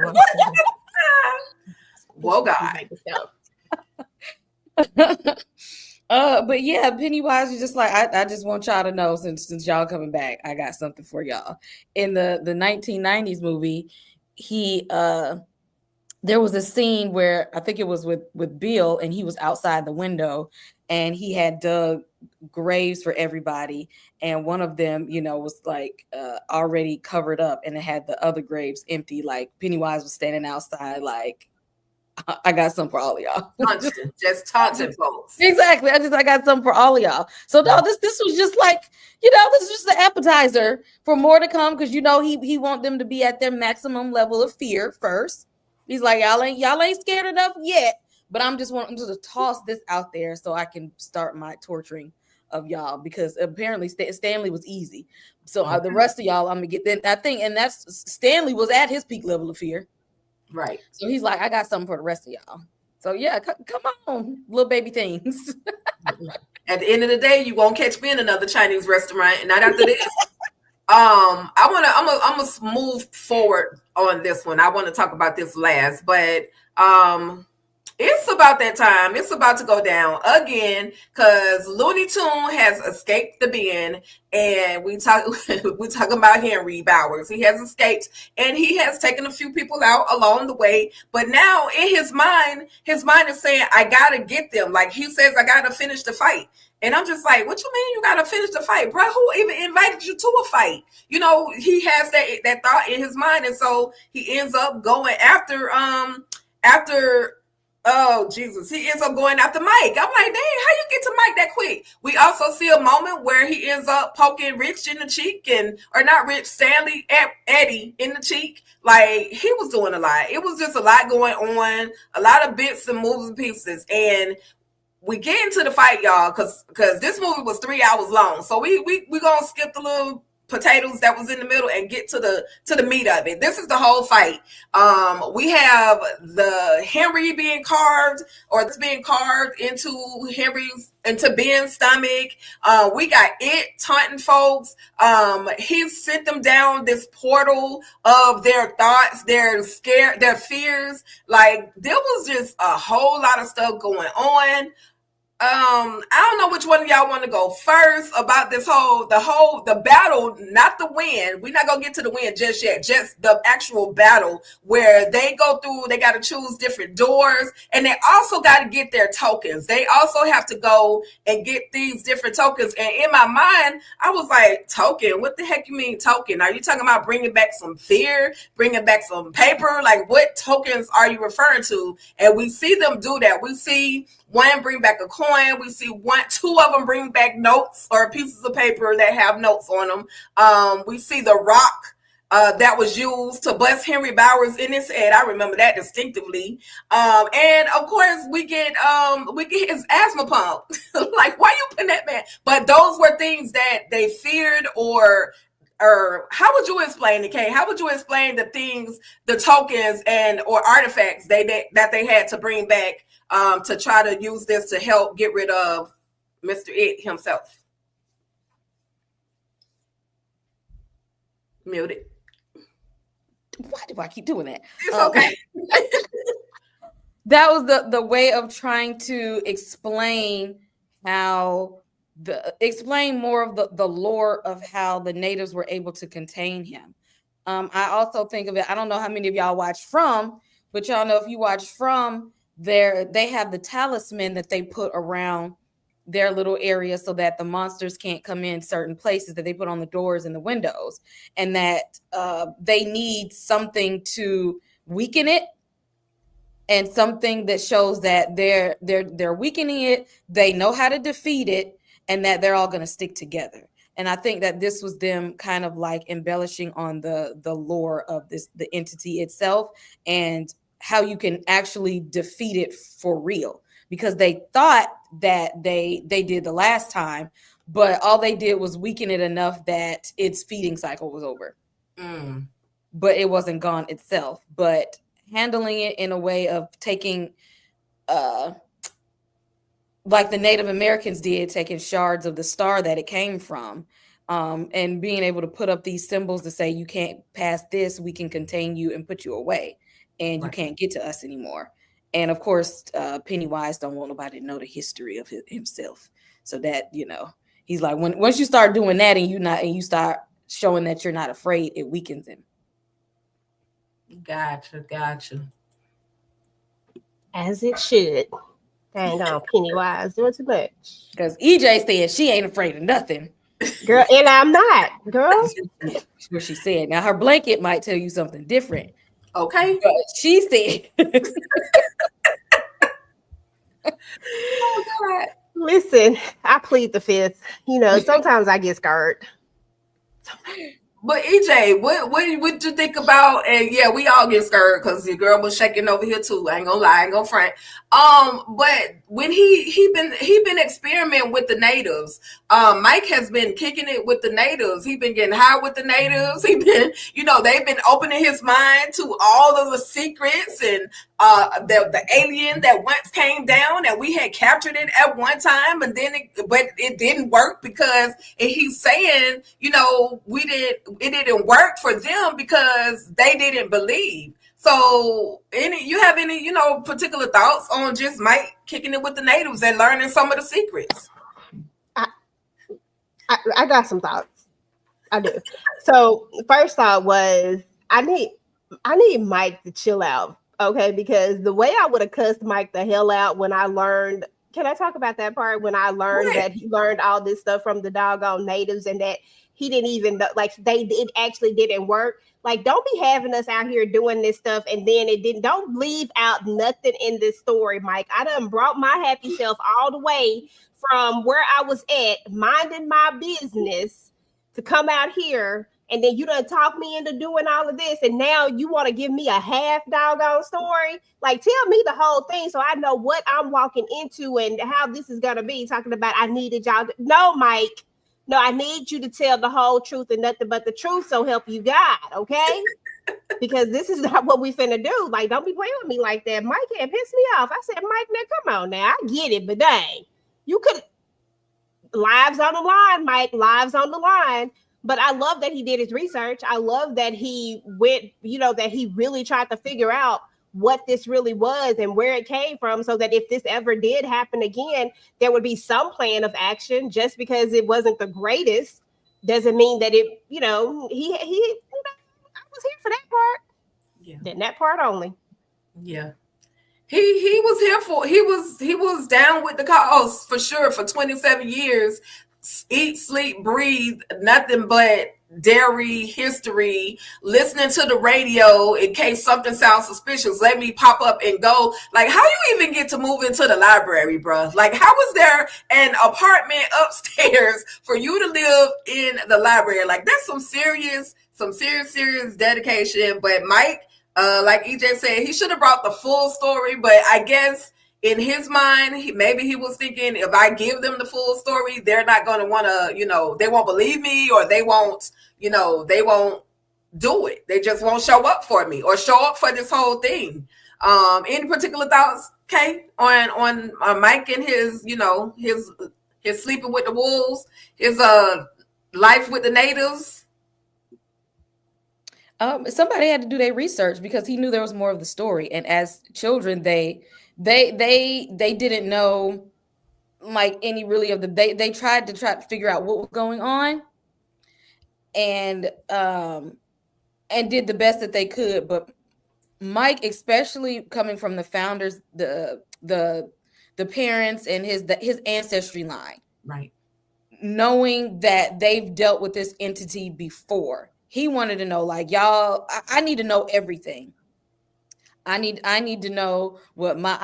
Whoa, God. But yeah, Pennywise is just like, I just want y'all to know, since y'all coming back, I got something for y'all. In the 1990s movie, there was a scene where I think it was with Bill, and he was outside the window, and he had dug graves for everybody, and one of them, was like already covered up, and it had the other graves empty. Like, Pennywise was standing outside, like, I got something for all of y'all. Just taunting folks. Exactly. I got something for all of y'all. So no, this was just like, this is just the appetizer for more to come, because he want them to be at their maximum level of fear first. He's like, y'all ain't scared enough yet, But I'm just wanting to toss this out there so I can start my torturing of y'all, because apparently Stanley was easy. So the rest of y'all, I'm gonna get then. I think, and that's Stanley was at his peak level of fear, right? So he's like, I got something for the rest of y'all. So yeah, come on, little baby things. At the end of the day, you won't catch me in another Chinese restaurant, and not after this. I'm gonna move forward on this one. I want to talk about this last, but it's about that time. It's about to go down again because Looney Tune has escaped the bin, and we talking about Henry Bowers. He has escaped, and he has taken a few people out along the way. But now in his mind is saying, "I gotta get them." Like he says, "I gotta finish the fight." And I'm just like, what you mean you gotta finish the fight, bro? Who even invited you to a fight? You know, he has that thought in his mind, and so he ends up going after oh Jesus, he ends up going after Mike. I'm like, dang, how you get to Mike that quick? We also see a moment where he ends up poking Rich in the cheek, or not Rich, Stanley, Eddie in the cheek. Like he was doing a lot. It was just a lot going on, a lot of bits and moves and pieces, and we get into the fight, y'all, because this movie was 3 hours long. So we gonna skip the little potatoes that was in the middle and get to the meat of it. This is the whole fight. We have the Henry being carved, or it's being carved into Ben's stomach. We got it taunting folks. He sent them down this portal of their thoughts, their fears. Like there was just a whole lot of stuff going on. I don't know which one of y'all want to go first about this the battle, not the win. We're not gonna get to the win just yet, just the actual battle where they go through, they got to choose different doors, and they also got to get their tokens. They also have to go and get these different tokens. And in my mind, I was like, token? What the heck you mean token? Are you talking about bringing back some fear, bringing back some paper? Like what tokens are you referring to? And we see them do that. We see one bring back a coin. We see two of them bring back notes or pieces of paper that have notes on them. We see the rock that was used to bust Henry Bowers in his head. I remember that distinctively. And of course, we get his asthma pump. Like, why you putting that man? But those were things that they feared, or how would you explain it, Kay? How would you explain the things, the tokens or artifacts that they had to bring back to try to use this to help get rid of Mr. It himself? Muted. Why do I keep doing that? It's okay. That was the way of trying to explain explain more of the lore of how the natives were able to contain him. I also think of it, I don't know how many of y'all watch From, but y'all know if you watch From, they have the talisman that they put around their little area so that the monsters can't come in certain places, that they put on the doors and the windows, and that they need something to weaken it, and something that shows that they're weakening it, they know how to defeat it, and that they're all going to stick together. And I think that this was them kind of like embellishing on the lore of the entity itself, and how you can actually defeat it for real, because they thought that they did the last time, but all they did was weaken it enough that its feeding cycle was over. But it wasn't gone itself. But handling it in a way of taking like the Native Americans did, taking shards of the star that it came from, and being able to put up these symbols to say, you can't pass this, we can contain you and put you away, and you can't get to us anymore. And of course, Pennywise don't want nobody to know the history of himself. So that, he's like, once you start doing that and you start showing that you're not afraid, it weakens him. Gotcha. As it should. Dang on, Pennywise doing too much. Because EJ said she ain't afraid of nothing. Girl, and I'm not, girl. That's what she said. Now her blanket might tell you something different. Okay. But she said. Oh, God. Listen, I plead the fifth. Sometimes I get scared. But EJ, what you think about? And yeah, we all get scared because your girl was shaking over here too. I ain't gonna lie, I ain't gonna front. But when he been experimenting with the natives. Mike has been kicking it with the natives. He been getting high with the natives. He been, they've been opening his mind to all of the secrets and the alien that once came down and we had captured it at one time, and then but it didn't work because he's saying, it didn't work for them because they didn't believe. So, you have any, particular thoughts on just Mike kicking it with the natives and learning some of the secrets? I got some thoughts. I do. So, first thought was I need Mike to chill out, okay? Because the way I would have cussed Mike the hell out when I learned. Can I talk about that part when I learned that he learned all this stuff from the doggone natives and that he didn't even like it actually didn't work? Like, don't be having us out here doing this stuff and then it didn't. Don't leave out nothing in this story, Mike. I done brought my happy self all the way from where I was at, minding my business, to come out here, and then you done talk me into doing all of this, and now you want to give me a half doggone story? Like, tell me the whole thing so I know what I'm walking into and how this is gonna be. Talking about I needed y'all no, Mike. No, I need you to tell the whole truth and nothing but the truth, so help you God, okay? Because this is not what we finna do. Like, don't be playing with me like that. Mike can't piss me off. I said, Mike, now come on now. I get it, but dang. You could lives on the line, Mike, lives on the line. But I love that he did his research. I love that he went, that he really tried to figure out what this really was and where it came from, so that if this ever did happen again, there would be some plan of action. Just because it wasn't the greatest doesn't mean that it, he I was here for that part. Yeah. Then that part only. Yeah. He was here for he was down with the cause for sure for 27 years. Eat, sleep, breathe, nothing but dairy history, listening to the radio in case something sounds suspicious. Let me pop up and go. Like, how you even get to move into the library, bro? Like, how was there an apartment upstairs for you to live in the library? Like, that's some serious dedication. But Mike, like EJ said, he should have brought the full story, but I guess in his mind, maybe he was thinking, if I give them the full story, they're not going to want to, they won't believe me, or they won't do it. They just won't show up for me or show up for this whole thing. Any particular thoughts, Kay, on Mike and his, his sleeping with the wolves, his life with the natives? Somebody had to do their research because he knew there was more of the story. And as children, they didn't know like any really of the they tried to figure out what was going on and did the best that they could. But Mike, especially coming from the founders, the parents and his ancestry line, right, knowing that they've dealt with this entity before, he wanted to know, like, y'all, I need to know everything. I need to know what my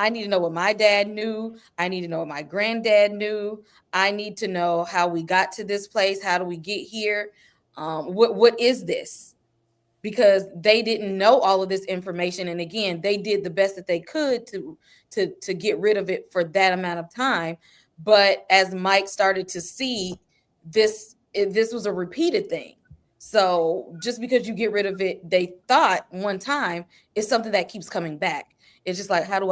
dad knew. I need to know what my granddad knew. I need to know how we got to this place. How do we get here? What is this? Because they didn't know all of this information, and again, they did the best that they could to get rid of it for that amount of time. But as Mike started to see this was a repeated thing. So just because you get rid of it, they thought one time, is something that keeps coming back. It's just like, how do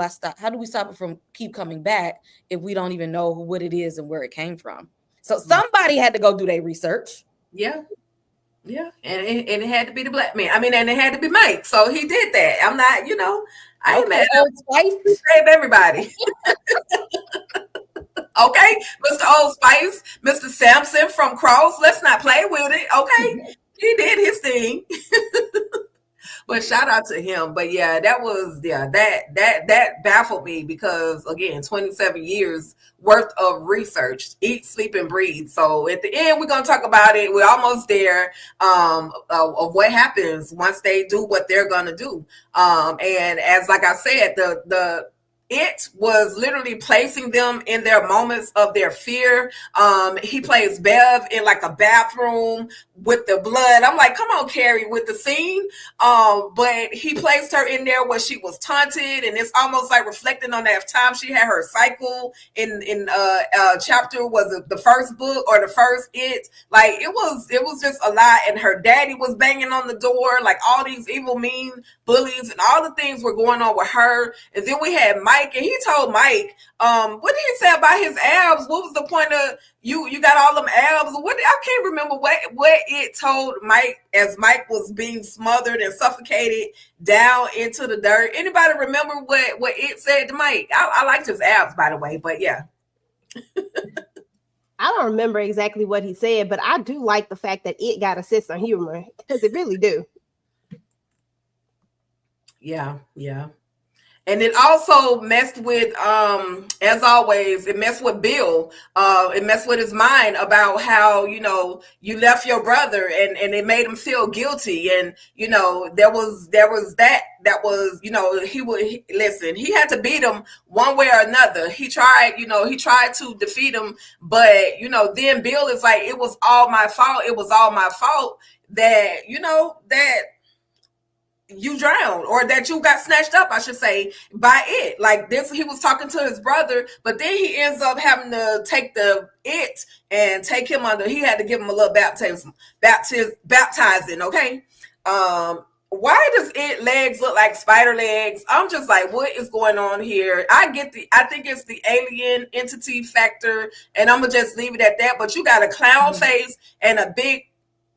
we stop it from keep coming back if we don't even know what it is and where it came from? So somebody had to go do their research. Yeah. Yeah. And it had to be the black man. I mean, and it had to be Mike. So he did that. I'm not, I ain't mad. Save everybody. Okay, Mr. Old Spice, Mr. Sampson from Cross. Let's not play with it. Okay, he did his thing. But shout out to him. But yeah, that baffled me because again, 27 years worth of research, eat, sleep, and breathe. So at the end, we're gonna talk about it. We're almost there of what happens once they do what they're gonna do. And as like I said, it was literally placing them in their moments of their fear. He plays Bev in like a bathroom with the blood. I'm like, come on, Carrie, with the scene. But he placed her in there where she was taunted, and it's almost like reflecting on that time she had her cycle in chapter, was it the first book or the first It? Like it was just a lot, and her daddy was banging on the door, like all these evil, mean bullies, and all the things were going on with her. And then we had Mike, and he told Mike, what did he say about his abs? What was the point of you got all them abs? What, I can't remember what it told Mike as Mike was being smothered and suffocated down into the dirt. Anybody remember what it said to Mike? I liked his abs, by the way, but yeah. I don't remember exactly what he said, but I do like the fact that it got a sense of humor, because it really do. Yeah. And it also messed with, as always, it messed with Bill. It messed with his mind about how, you left your brother, and it made him feel guilty. And, there was that was, listen, he had to beat him one way or another. He tried to defeat him, but, then Bill is like, it was all my fault. It was all my fault that, that you drowned, or that you got snatched up, I should say, by it. Like this, he was talking to his brother, but then he ends up having to take it and take him under. He had to give him a little baptizing. Okay. Why does it legs look like spider legs? I'm just like, what is going on here? I think it's the alien entity factor, and I'm gonna just leave it at that. But you got a clown face and a big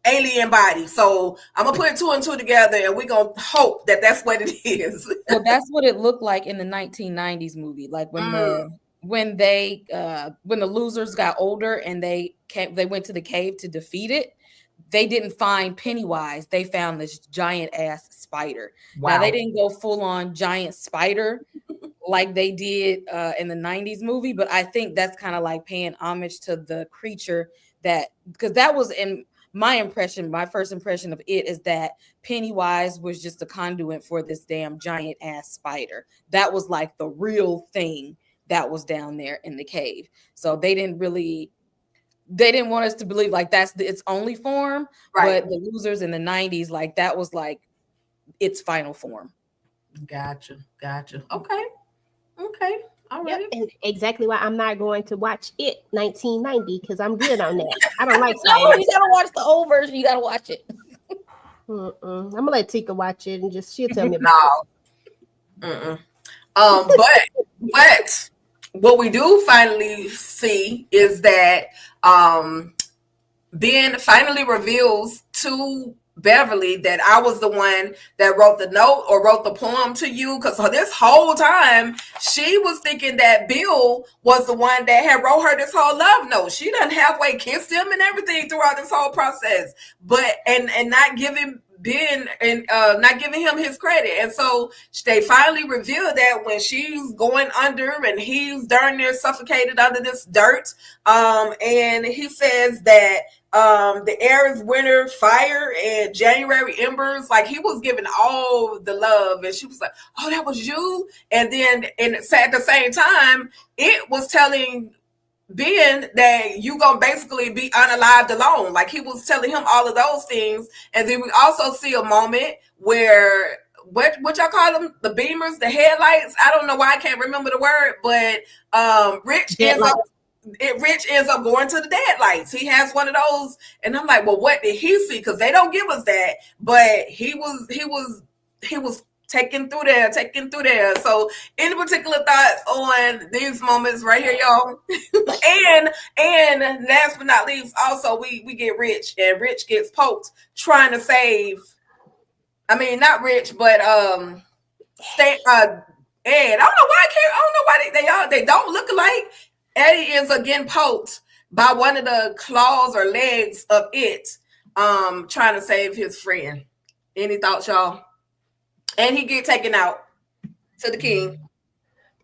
alien body, so I'm gonna put 2 and 2 together, and we're gonna hope that that's what it is. Well, that's what it looked like in the 1990s movie, like when the losers got older and they went to the cave to defeat it. They didn't find Pennywise, they found this giant ass spider. Wow. Now they didn't go full on giant spider like they did in the 90s movie, but I think that's kind of like paying homage to the creature, because that was in my first impression of it, is that Pennywise was just a conduit for this damn giant ass spider. That was like the real thing that was down there in the cave. So they didn't want us to believe like that's its only form, right? But the losers in the 90s, like that was like its final form. Gotcha. Okay. All right. Yep, and exactly why I'm not going to watch it 1990, because I'm good on that. I don't like spiders. No, you gotta watch the old version. You gotta watch it. I'm gonna let Tika watch it, and she'll tell me about it. But what we do finally see is that Ben finally reveals to Beverly that I was the one that wrote the note or wrote the poem to you, because this whole time she was thinking that Bill was the one that had wrote her this whole love note. She done halfway kissed him and everything throughout this whole process, but and not giving Ben and not giving him his credit. And so they finally revealed that when she's going under and he's darn near suffocated under this dirt, and he says that the air is winter fire and January embers. Like he was giving all the love, and she was like, oh, that was you. And then at the same time, it was telling Ben that you gonna basically be unalived alone. Like he was telling him all of those things. And then we also see a moment where what y'all call them, the beamers, the headlights, I don't know why I can't remember the word, but Rich ends up going to the deadlights. He has one of those, and I'm like, well, what did he see? Because they don't give us that, but he was taken through there. So any particular thoughts on these moments right here, y'all? and last but not least, also we get Rich, and Rich gets poked trying to save, I mean not Rich, but Ed. I don't know why they don't look alike. Eddie ends up getting poked by one of the claws or legs of it, trying to save his friend. Any thoughts, y'all? And he get taken out to the king.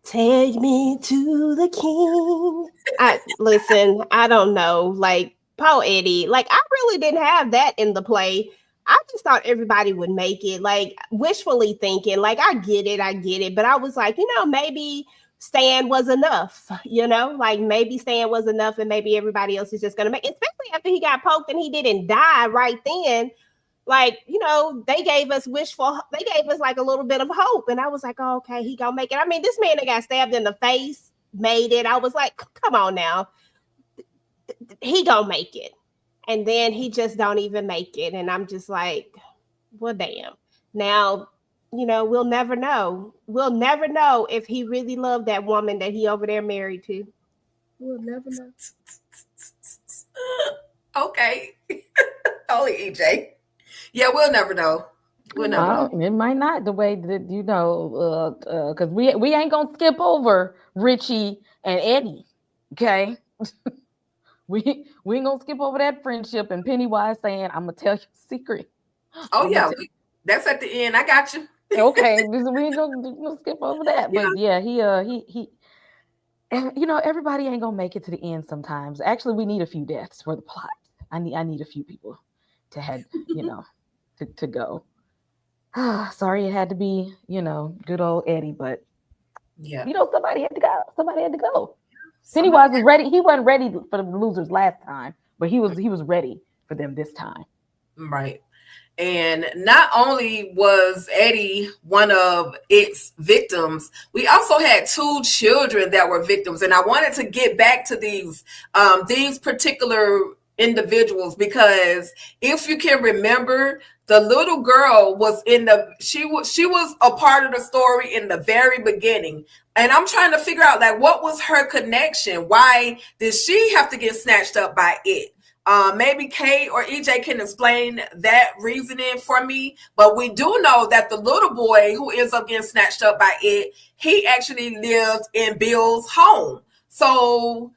Take me to the king. Listen, I don't know. Like Paul Eddie, like I really didn't have that in the play. I just thought everybody would make it, like wishfully thinking. Like I get it, but I was like, maybe Stan was enough. Like maybe Stan was enough, and maybe everybody else is just gonna make it. Especially after he got poked and he didn't die right then. Like they gave us like a little bit of hope, and I was like, oh, okay, he gonna make it. I mean, this man that got stabbed in the face made it. I was like, come on now, he gonna make it. And then he just don't even make it. And I'm just like, well, damn. Now, we'll never know. We'll never know if he really loved that woman that he over there married to. We'll never know. Okay. Only EJ. Yeah, we'll never know. We'll never know. It might not the way that, because we ain't going to skip over Richie and Eddie. Okay. We ain't gonna skip over that friendship and Pennywise saying, "I'm gonna tell you a secret." Oh yeah, that's at the end. I got you. Okay, we ain't gonna skip over that. But yeah, he everybody ain't gonna make it to the end sometimes. Actually, we need a few deaths for the plot. I need a few people to head, to go. Sorry, it had to be, good old Eddie, but yeah, somebody had to go. Somebody had to go. Pennywise was ready. He wasn't ready for the losers last time, but he was ready for them this time. Right. And not only was Eddie one of its victims, we also had 2 children that were victims. And I wanted to get back to these particular individuals, because if you can remember, the little girl was she was a part of the story in the very beginning. And I'm trying to figure out, like, what was her connection? Why did she have to get snatched up by it? Maybe Kate or EJ can explain that reasoning for me. But we do know that the little boy who ends up getting snatched up by it, he actually lived in Bill's home. So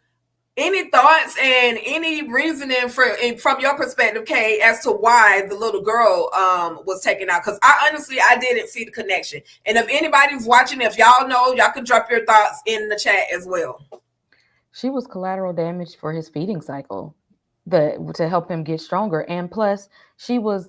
any thoughts and any reasoning from your perspective, Kay, as to why the little girl was taken out? Because I didn't see the connection. And if anybody's watching, if y'all know, y'all can drop your thoughts in the chat as well. She was collateral damage for his feeding cycle to help him get stronger. And plus, she was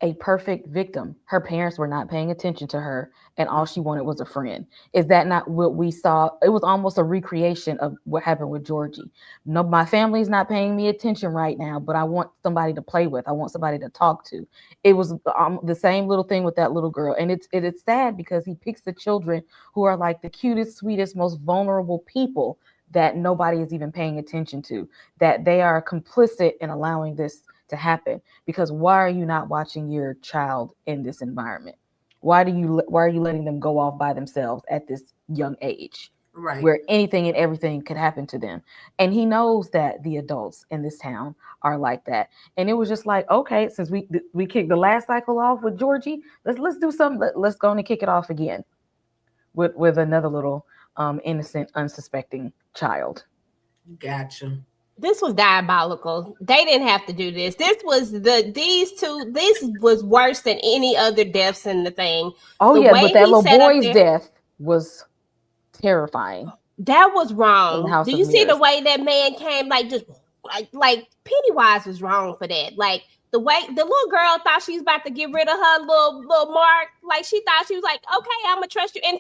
a perfect victim. Her parents were not paying attention to her, and all she wanted was a friend. Is that not what we saw? It was almost a recreation of what happened with Georgie. No, my family's not paying me attention right now, but I want somebody to play with. I want somebody to talk to. It was the same little thing with that little girl. And it's sad because he picks the children who are like the cutest, sweetest, most vulnerable people that nobody is even paying attention to, that they are complicit in allowing this to happen. Because why are you not watching your child in this environment? Why are you letting them go off by themselves at this young age, right, where anything and everything could happen to them? And he knows that the adults in this town are like that. And it was just like, okay, since we kicked the last cycle off with Georgie, let's do something. Let's go and kick it off again with another little innocent, unsuspecting child. Gotcha. This was diabolical. They didn't have to do this. This was worse than any other deaths in the thing. Oh, yeah, but that little boy's death was terrifying. That was wrong. Do you see the way that man came, like, just like Pennywise was wrong for that. Like, the way the little girl thought she was about to get rid of her little mark. Like, she thought she was like, okay, I'm gonna trust you. And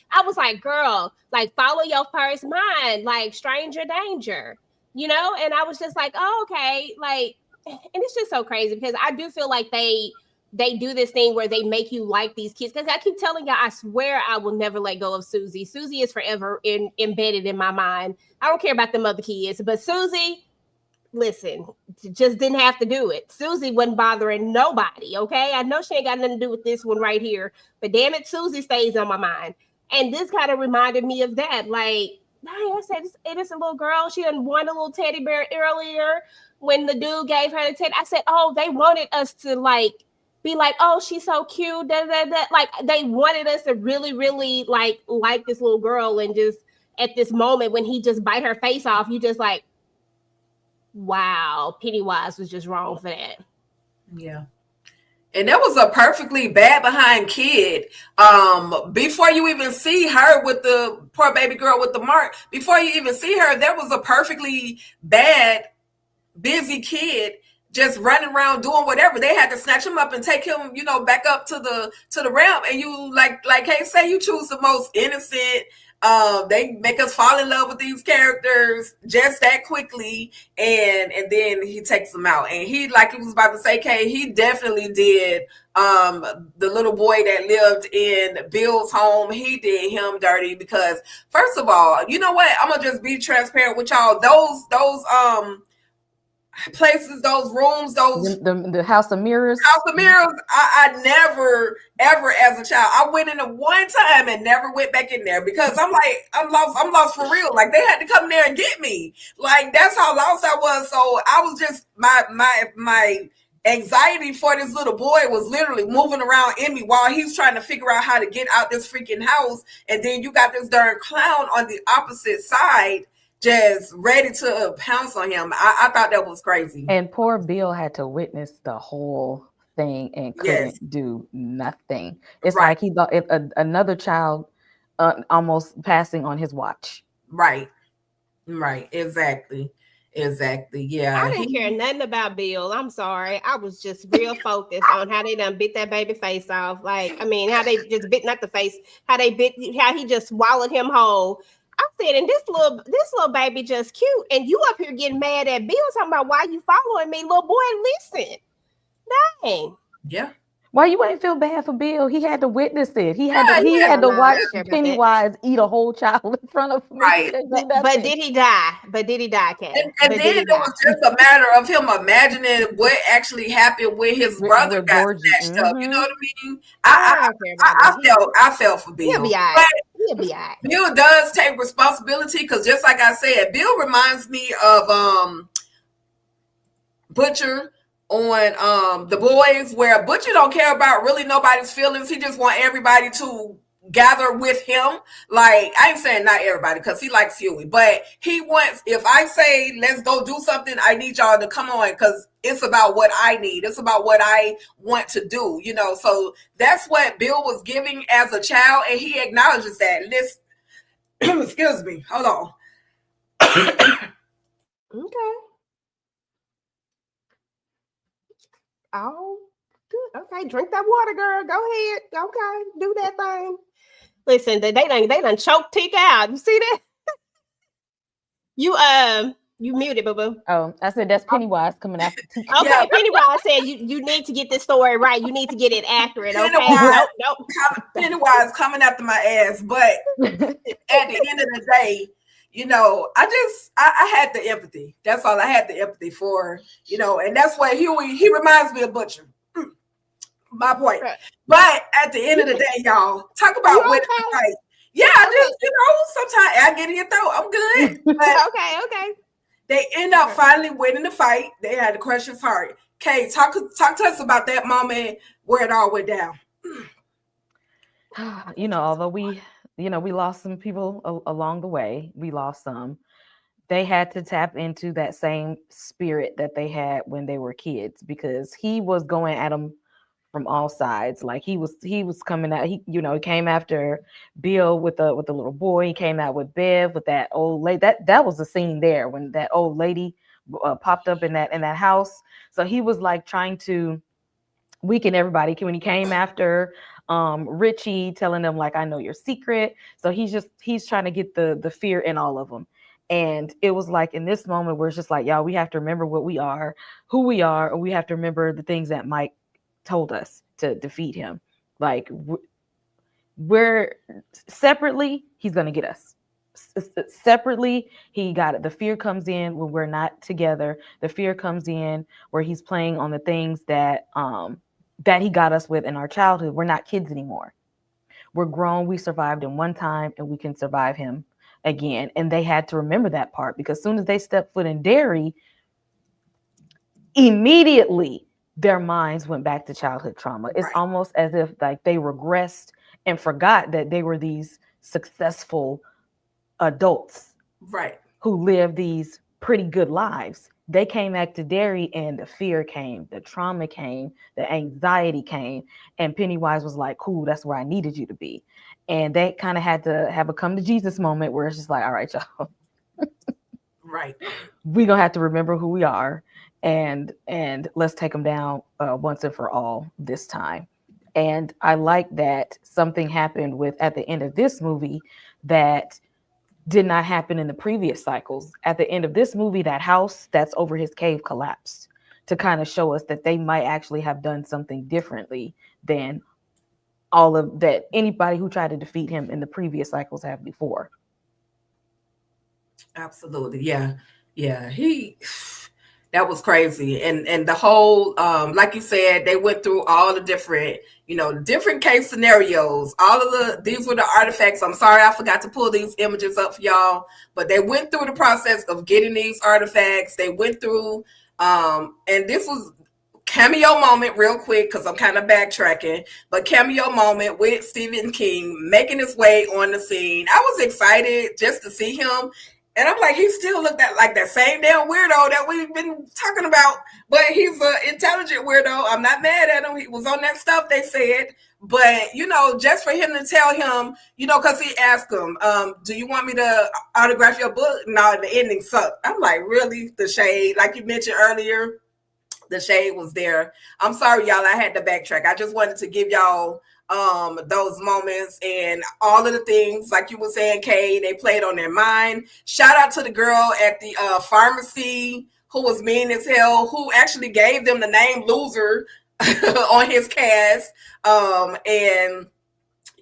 I was like, girl, like, follow your first mind, like, stranger danger. And I was just like, oh, okay. Like, and it's just so crazy because I do feel like they do this thing where they make you like these kids. Because I keep telling y'all, I swear I will never let go of Susie. Susie is forever embedded in my mind. I don't care about them other kids, but Susie, listen, just didn't have to do it. Susie wasn't bothering nobody, okay? I know she ain't got nothing to do with this one right here, but damn it, Susie stays on my mind. And this kind of reminded me of that. Like, I said, it is a little girl. She done won a little teddy bear earlier when the dude gave her the teddy. I said, oh, they wanted us to, like, be like, oh, she's so cute. Da, da, da. Like, they wanted us to really, really, like this little girl. And just at this moment when he just bite her face off, you just like, wow, Pennywise was just wrong for that. Yeah. And that was a perfectly bad behind kid. Before you even see her with the poor baby girl with the mark, before you even see her, there was a perfectly bad, busy kid just running around doing whatever. They had to snatch him up and take him, back up to the ramp. And you like hey, say you choose the most innocent. They make us fall in love with these characters just that quickly, and then he takes them out. And he, like he was about to say, Kay, he definitely did. The little boy that lived in Bill's home, he did him dirty because, first of all, you know what? I'm gonna just be transparent with y'all. Those places, those rooms, the House of Mirrors. I never ever as a child. I went in it one time and never went back in there because I'm like, I'm lost for real. Like they had to come there and get me. Like that's how lost I was. So I was just my anxiety for this little boy was literally moving around in me while he's trying to figure out how to get out this freaking house. And then you got this darn clown on the opposite side just ready to pounce on him. I thought that was crazy. And poor Bill had to witness the whole thing and couldn't do nothing. It's like he thought another child almost passing on his watch. Right. Exactly. Yeah. I didn't care nothing about Bill. I'm sorry. I was just real focused on how they done bit that baby face off. Like, I mean, how they just bit, not the face, how he just swallowed him whole. I said, and this little baby just cute, and you up here getting mad at Bill talking about why you following me, little boy. Listen, dang. Yeah. Why you ain't feel bad for Bill? He had to witness it. He had to watch Pennywise eat a whole child in front of him. Right. But did he die? Ken? And then it was just a matter of him imagining what actually happened when his brother got snatched up. You know what I mean? I felt for Bill. He'll be all right. He'll be all right. Bill does take responsibility because, just like I said, Bill reminds me of Butcher on The Boys, where Butcher don't care about really nobody's feelings. He just want everybody to gather with him. Like, I ain't saying not everybody because he likes Huey, but he wants, if I say let's go do something, I need y'all to come on because it's about what I need. It's about what I want to do, So that's what Bill was giving as a child, and he acknowledges that. Listen, excuse me, hold on. Okay. Oh, good. Okay, drink that water, girl. Go ahead. Okay, do that thing. Listen, they done choked Tik out. You see that? You muted, boo boo. Oh, I said that's Pennywise coming after Tik. Okay, yeah. Pennywise said you need to get this story right. You need to get it accurate. Okay, nope. Pennywise coming after my ass, but at the end of the day, I had the empathy. That's all I had the empathy for, and that's why he reminds me of Butcher. My point. Right. But at the end of the day, y'all, talk about winning the fight. Yeah, I just, sometimes I get in your throat. I'm good. But okay. They end up finally winning the fight. They had to crush his heart. Kay, talk to us about that moment where it all went down. Although we lost some people along the way. We lost some. They had to tap into that same spirit that they had when they were kids, because he was going at them from all sides. Like he was coming out. He came after Bill with the little boy. He came out with Bev with that old lady. That was the scene there when that old lady popped up in that house. So he was like trying to weaken everybody. When he came after Richie, telling them like, I know your secret. So he's trying to get the fear in all of them. And it was like in this moment where it's just like, y'all, we have to remember what we are, who we are, or we have to remember the things that Mike told us to defeat him. Like we're separately, he's going to get us. Separately, he got it. The fear comes in when we're not together. The fear comes in where he's playing on the things that he got us with in our childhood. We're not kids anymore. We're grown. We survived him one time, and we can survive him again. And they had to remember that part, because as soon as they stepped foot in Derry, immediately their minds went back to childhood trauma. It's almost as if like they regressed and forgot that they were these successful adults, who lived these pretty good lives. They came back to Derry, and the fear came, the trauma came, the anxiety came, and Pennywise was like, cool, that's where I needed you to be. And they kind of had to have a come to Jesus moment where it's just like, all right, y'all, we're gonna have to remember who we are, and let's take them down once and for all this time. And I like that something happened with at the end of this movie that did not happen in the previous cycles. At the end of this movie, that house that's over his cave collapsed to kind of show us that they might actually have done something differently than all of that anybody who tried to defeat him in the previous cycles have before. Absolutely. Yeah. Yeah. That was crazy. And the whole, like you said, they went through all the different, different case scenarios. These were the artifacts. I'm sorry, I forgot to pull these images up for y'all, but they went through the process of getting these artifacts. They went through, and this was cameo moment real quick because I'm kind of backtracking, but cameo moment with Stephen King making his way on the scene. I was excited just to see him. And I'm like, he still looked like that same damn weirdo that we've been talking about, but he's an intelligent weirdo. I'm not mad at him. He was on that stuff they said, but just for him to tell him, because he asked him, do you want me to autograph your book? No, the ending sucked. I'm like, really? The shade, like you mentioned earlier, the shade was there. I'm sorry, y'all. I had to backtrack. I just wanted to give y'all those moments and all of the things, like you were saying, Kay, they played on their mind. Shout out to the girl at the pharmacy who was mean as hell, who actually gave them the name Loser on his cast. And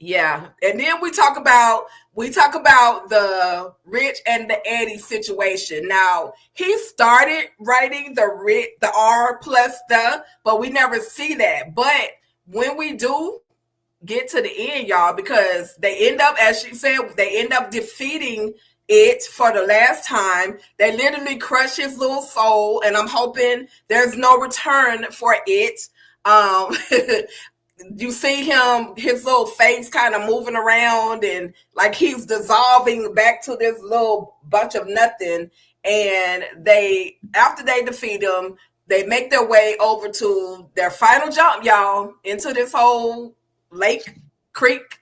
yeah, and then we talk about the Rich and the Eddie situation. Now, he started writing the R plus but we never see that. But when we do get to the end, y'all, because they end up, as she said, they end up defeating it for the last time. They literally crush his little soul, and I'm hoping there's no return for it. You see his little face kind of moving around and like he's dissolving back to this little bunch of nothing. And after they defeat him, they make their way over to their final jump, y'all, into this whole lake, creek,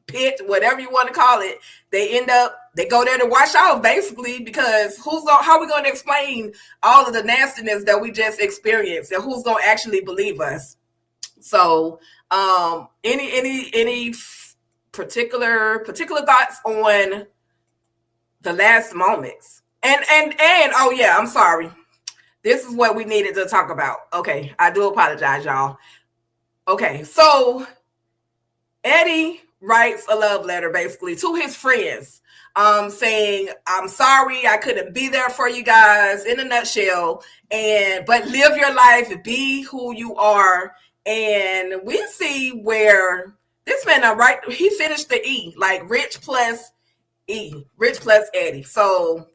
pit, whatever you want to call it. They go there to wash out, basically, because how are we going to explain all of the nastiness that we just experienced, and who's going to actually believe us? So, any particular thoughts on the last moments? And oh yeah, I'm sorry. This is what we needed to talk about. Okay, I do apologize, y'all. Okay, so Eddie writes a love letter basically to his friends, saying, I'm sorry I couldn't be there for you guys, in a nutshell, but live your life, be who you are. And we see where this man, he finished the E, like Rich plus Eddie. So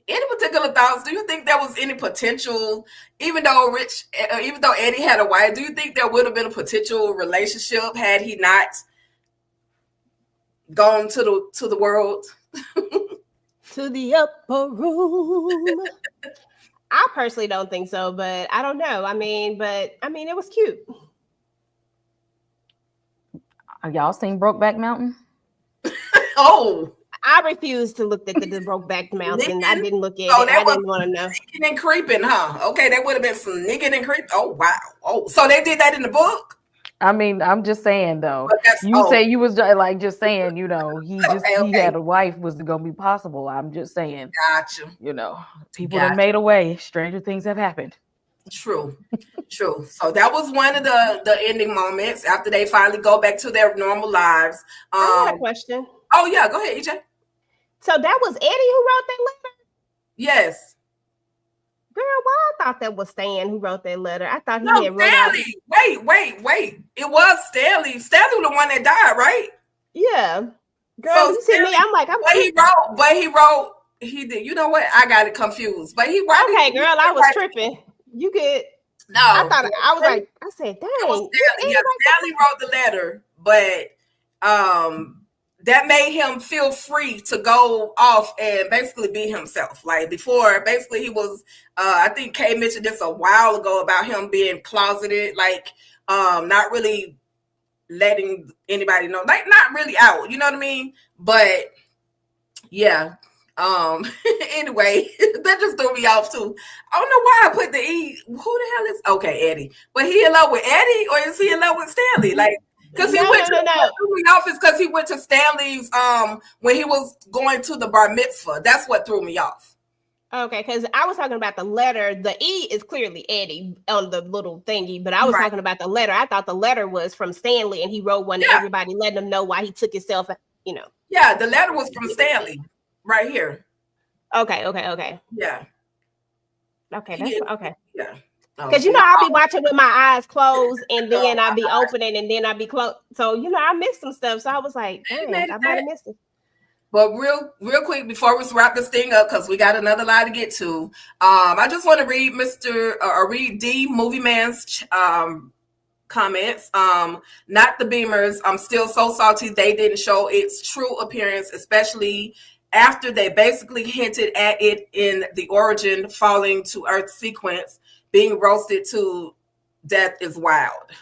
any particular thoughts? Do you think there was any potential, even though Eddie had a wife, do you think there would have been a potential relationship had he not gone to the world? To the upper room. I personally don't think so, but I don't know. I mean, it was cute. Have y'all seen Brokeback Mountain? Oh, I refused to look at the Brokeback Mountain. I didn't look at it. I didn't want to know. Nicking and creeping, huh? Okay, that would have been some nicking and creeping. Oh, wow. Oh, so they did that in the book? I mean, I'm just saying though. Say you was like just saying, he had a wife was gonna be possible. I'm just saying. Gotcha. People have made a way. Stranger things have happened. True. So that was one of the ending moments after they finally go back to their normal lives. I got a question. Oh yeah, go ahead, EJ. So that was Eddie who wrote that letter? Yes. Girl, I thought that was Stan who wrote that letter. I thought he had wrote Stanley. Wait. It was Stanley. Stanley was the one that died, right? Yeah. Girl, so you see me, I'm like, he did. You know what? I got it confused. But he wrote. Okay, girl, I was tripping. You get. No. I said, dang. Stanley wrote the letter, but that made him feel free to go off and basically be himself. Like before, basically he was, I think Kay mentioned this a while ago about him being closeted, like not really letting anybody know, like not really out, you know what I mean? But yeah, Anyway, that just threw me off too. I don't know why I put the E. Who the hell is okay, Eddie? But he in love with Eddie, or is he in love with Stanley? Like, because he No, went no, to no, no. threw me off is because he went to Stanley's when he was going to the bar mitzvah. That's what threw me off. Okay, because I was talking about the letter. The E is clearly Eddie on the little thingy, but I was talking about the letter. I thought the letter was from Stanley, and he wrote one to everybody, letting them know why he took himself. You know. Yeah, the letter was from Stanley, right here. Okay. Yeah. Okay, that's okay. Yeah. Because I'll be watching with my eyes closed, and then I'll be opening, and then I'll be closed. So I missed some stuff. So I was like, dang, I might have missed it. But real quick before we wrap this thing up, because we got another lie to get to. I just want to read read D Movie Man's comments. Not the Beamers. I'm still so salty they didn't show its true appearance, especially after they basically hinted at it in the origin falling to Earth sequence. Being roasted to death is wild.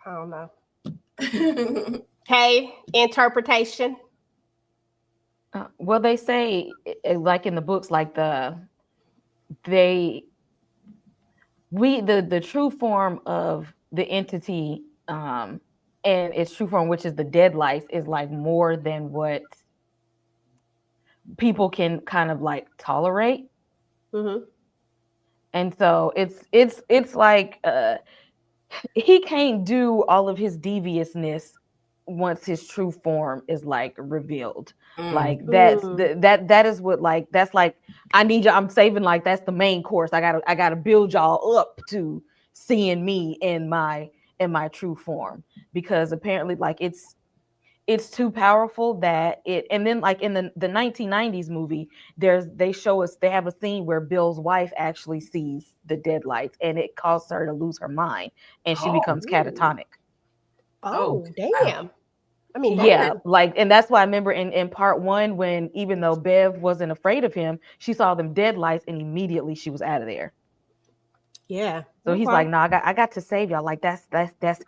I don't know. Hey, interpretation. Well, they say, like in the books, like the true form of the entity and its true form, which is the dead life, is like more than what people can kind of like tolerate. Mm-hmm. And so it's like he can't do all of his deviousness once his true form is like revealed. Like that is what, like, that's like, I need you, I'm saving, like, that's the main course. I gotta build y'all up to seeing me in my true form, because apparently, like, it's too powerful that it. And then, like, in the 1990s movie, they show us, they have a scene where Bill's wife actually sees the dead lights, and it causes her to lose her mind, and she becomes catatonic. Oh, damn. I mean, yeah, like, and that's why I remember in part one, when even though Bev wasn't afraid of him, she saw them dead lights, and immediately she was out of there. Yeah. So he's like, no, I got to save y'all. Like, that's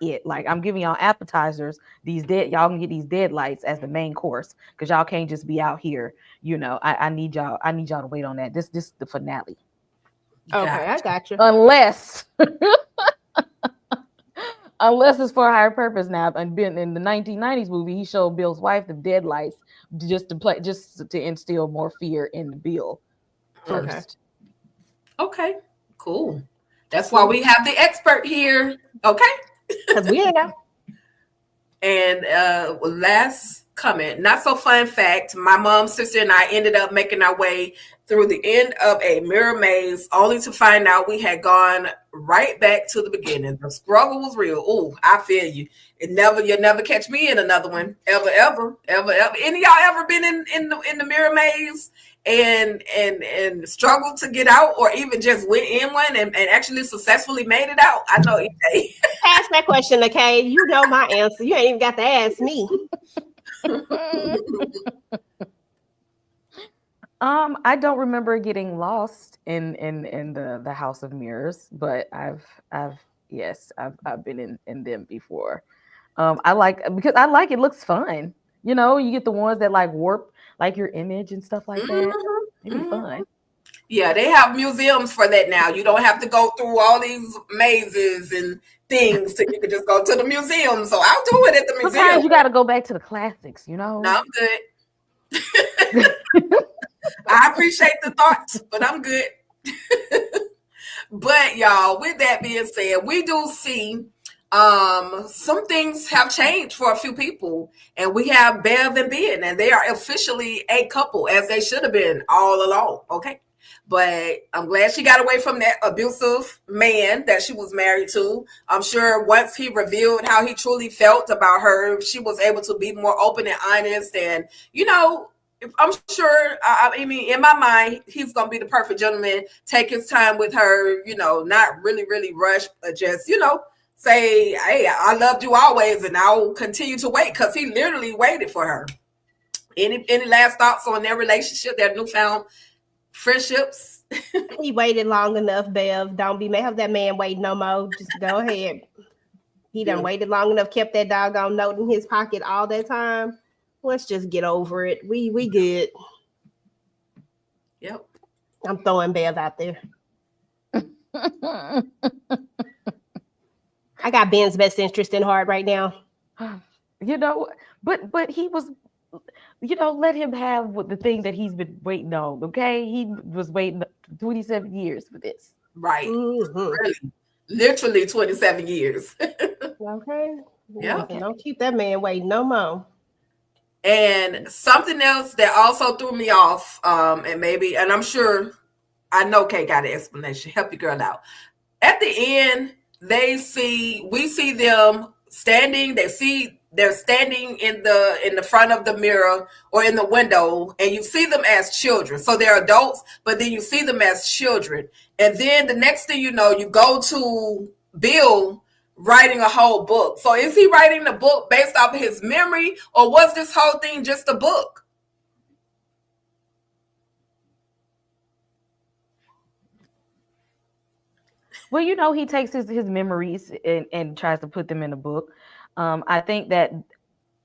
it. Like, I'm giving y'all appetizers. Y'all can get these dead lights as the main course, because y'all can't just be out here. I need y'all to wait on that. This is the finale. Okay, I got you. Unless it's for a higher purpose now. And in the 1990s movie, he showed Bill's wife the dead lights just to instill more fear in Bill first. Okay, cool. That's why we have the expert here. Okay. Because we ain't know. And last comment, not so fun fact, my mom, sister, and I ended up making our way through the end of a mirror maze, only to find out we had gone right back to the beginning. The struggle was real. Oh, I feel you. You'll never catch me in another one. Ever. Any of y'all ever been in the mirror maze and struggled to get out, or even just went in one and actually successfully made it out? I know EJ. Ask that question, okay? You know my answer. You ain't even got to ask me. I don't remember getting lost in the House of Mirrors, but I've been in them before. I like it looks fun. You get the ones that like warp like your image and stuff like that. It'd be fun. Yeah, they have museums for that now. You don't have to go through all these mazes and things, so you can just go to the museum. So I'll do it at the museum. Sometimes you got to go back to the classics, No, I'm good. I appreciate the thoughts, but I'm good. But y'all, with that being said, we do see some things have changed for a few people, and we have Bev and Ben, and they are officially a couple, as they should have been all along. Okay. But I'm glad she got away from that abusive man that she was married to. I'm sure once he revealed how he truly felt about her, she was able to be more open and honest. And, I'm sure, I mean, in my mind, he's going to be the perfect gentleman, take his time with her, not really, really rush, but just, say, hey, I loved you always, and I'll continue to wait, because he literally waited for her. Any last thoughts on their relationship, their newfound friendships? He waited long enough, Bev. Don't have that man wait no more. Just go ahead. He done waited long enough, kept that doggone note in his pocket all that time. Let's just get over it. We good. Yep. I'm throwing Bev out there. I got Ben's best interest in heart right now. You know, but he was, let him have the thing that he's been waiting on. Okay, he was waiting 27 years for this. Right. Mm-hmm. Really. Literally 27 years. Okay. Yeah. Listen, don't keep that man waiting no more. And something else that also threw me off, and I'm sure, I know Kay got an explanation. Help your girl out. At the end, we see them standing. They're standing in the front of the mirror or in the window, and you see them as children. So they're adults, but then you see them as children. And then the next thing you know, you go to Bill writing a whole book. So is he writing the book based off of his memory, or was this whole thing just a book? Well, he takes his memories and tries to put them in a book. I think that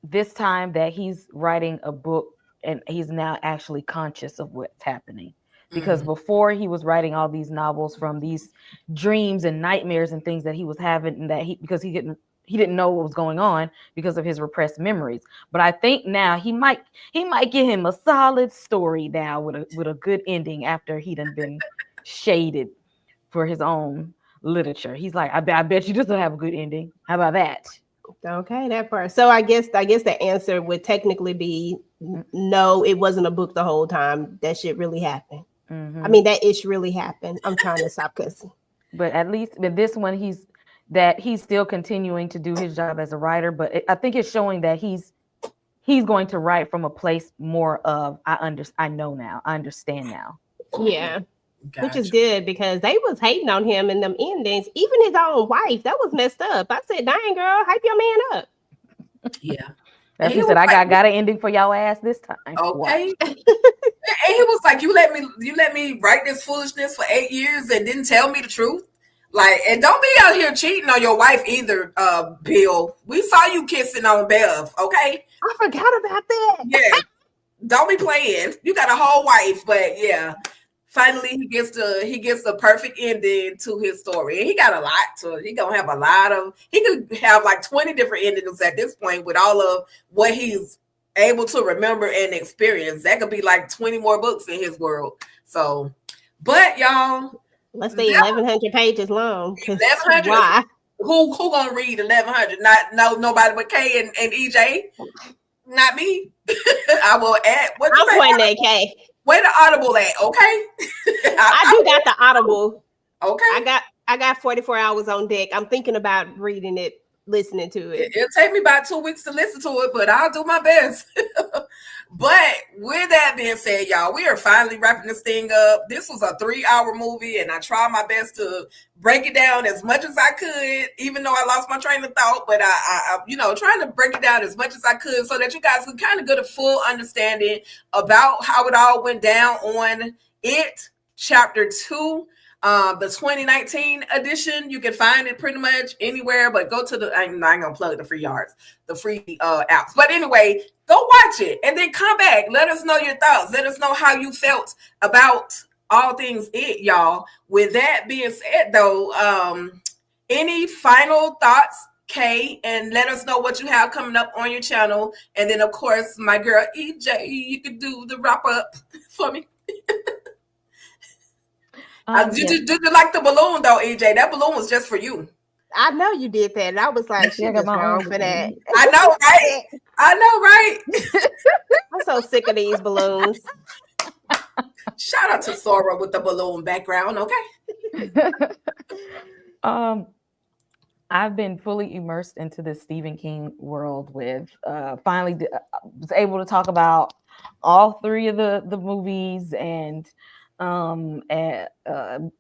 this time that he's writing a book and he's now actually conscious of what's happening. Because before he was writing all these novels from these dreams and nightmares and things that he was having, and because he didn't know what was going on because of his repressed memories. But I think now he might give him a solid story now with a good ending after he done been shaded for his own literature. He's like, I bet you this will have a good ending. How about that? Okay, that part. So I guess the answer would technically be no, it wasn't a book the whole time. That shit really happened. I mean, that ish really happened. I'm trying to stop cussing. But at least with this one, he's still continuing to do his job as a writer. But I think it's showing that he's going to write from a place more of I know now, I understand now. Yeah. Gotcha. Which is good, because they was hating on him in them endings. Even his own wife, that was messed up. I said, dang, girl, hype your man up. Yeah. That's he said, I got an ending for y'all ass this time. Okay. And he was like, you let me write this foolishness for 8 years and didn't tell me the truth. Like, and don't be out here cheating on your wife either, Bill. We saw you kissing on Bev, okay? I forgot about that. Yeah. Don't be playing. You got a whole wife, but yeah. Finally, he gets the perfect ending to his story. And he got a lot he gonna have a lot of, he could have like 20 different endings at this point with all of what he's able to remember and experience. That could be like 20 more books in his world. So, but y'all, let's say 1,100 pages long. 1,100. Why? Who gonna read 1,100? Nobody but Kay and EJ. Not me. I will add. I'm pointing at Kay. Where the Audible at? Okay. I do got the Audible. Okay. I got 44 hours on deck. I'm thinking about reading it, listening to it. It'll take me about 2 weeks to listen to it, but I'll do my best. But with that being said, y'all, we are finally wrapping this thing up. This was a 3-hour movie, and I tried my best to break it down as much as I could, even though I lost my train of thought. But I trying to break it down as much as I could so that you guys could kind of get a full understanding about how it all went down on It Chapter 2. The 2019 edition, you can find it pretty much anywhere, but go to I'm not gonna plug the free apps. But anyway, go watch it and then come back. Let us know your thoughts. Let us know how you felt about all things It, y'all. With that being said, though, any final thoughts, Kay, and let us know what you have coming up on your channel. And then, of course, my girl EJ, you could do the wrap up for me. Did you like the balloon though, EJ? That balloon was just for you. I know you did that. And I was like, shit is wrong for that. I know, right? I know, right? I'm so sick of these balloons. Shout out to Sora with the balloon background, okay? I've been fully immersed into the Stephen King world with finally was able to talk about all 3 of the movies and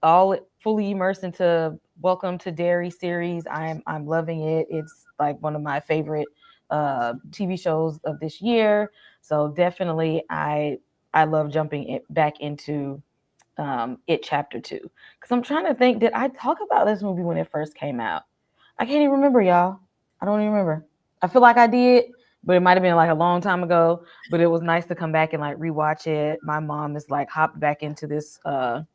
all fully immersed into Welcome to Derry series. I'm loving it. It's like one of my favorite TV shows of this year. So definitely I love jumping back into It Chapter 2. Because I'm trying to think, did I talk about this movie when it first came out? I can't even remember, y'all. I don't even remember. I feel like I did, but it might have been like a long time ago. But it was nice to come back and like rewatch it. My mom is like hopped back into this to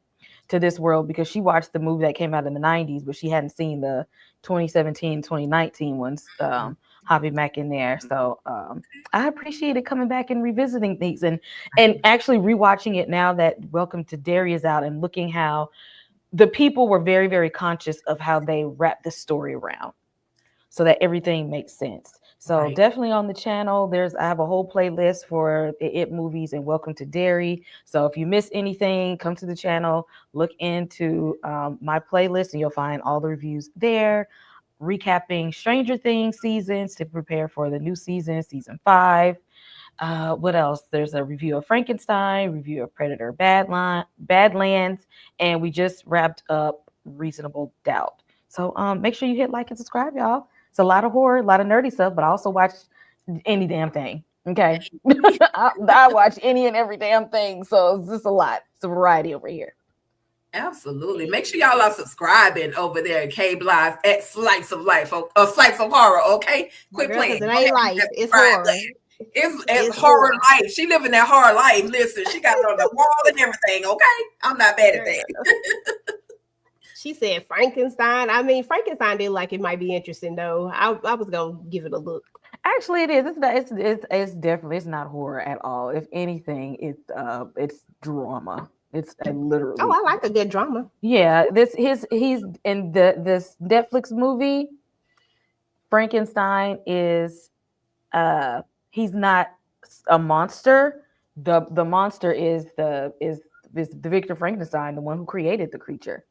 this world because she watched the movie that came out in the 90s, but she hadn't seen the 2017, 2019 ones. Hopping back in there. So I appreciated coming back and revisiting things and actually rewatching it now that Welcome to Derry is out and looking how the people were very, very conscious of how they wrap the story around so that everything makes sense. So definitely on the channel, I have a whole playlist for the It movies and Welcome to Derry. So if you miss anything, come to the channel, look into my playlist and you'll find all the reviews there, recapping Stranger Things seasons to prepare for the new season, season 5. What else? There's a review of Frankenstein, review of Predator Badlands, and we just wrapped up Reasonable Doubt. So make sure you hit like and subscribe, y'all. It's a lot of horror, a lot of nerdy stuff, but I also watch any damn thing. Okay. I watch any and every damn thing. So it's just a lot. It's a variety over here. Absolutely. Make sure y'all are subscribing over there at K Live at Slice of Life or Slice of Horror. Okay. Quit playing. It ain't life. It's horror. It's horror life. She living that horror life. Listen, she got it on the wall and everything. Okay. I'm not bad at that. She said Frankenstein. I mean, Frankenstein did like it might be interesting though. I was gonna give it a look. Actually, it is. It's definitely not horror at all. If anything, it's drama. It's literally. Oh, I like a good drama. Yeah, he's in this Netflix movie. Frankenstein is he's not a monster. The monster is the Victor Frankenstein, the one who created the creature.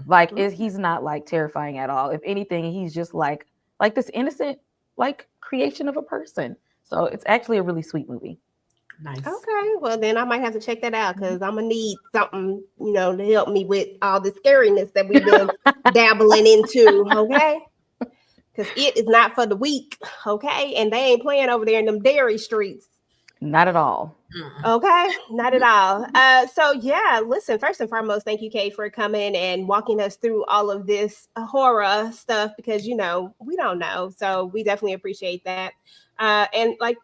Like he's not like terrifying at all. If anything, he's just like this innocent like creation of a person. So it's actually a really sweet movie. Nice. Okay, well then I might have to check that out because I'm gonna need something, to help me with all the scariness that we've been dabbling into. Okay, because it is not for the weak. Okay, and they ain't playing over there in them dairy streets. Not at all. Okay, not at all. So yeah, listen, first and foremost, thank you, Kay, for coming and walking us through all of this horror stuff because we don't know. So we definitely appreciate that. And like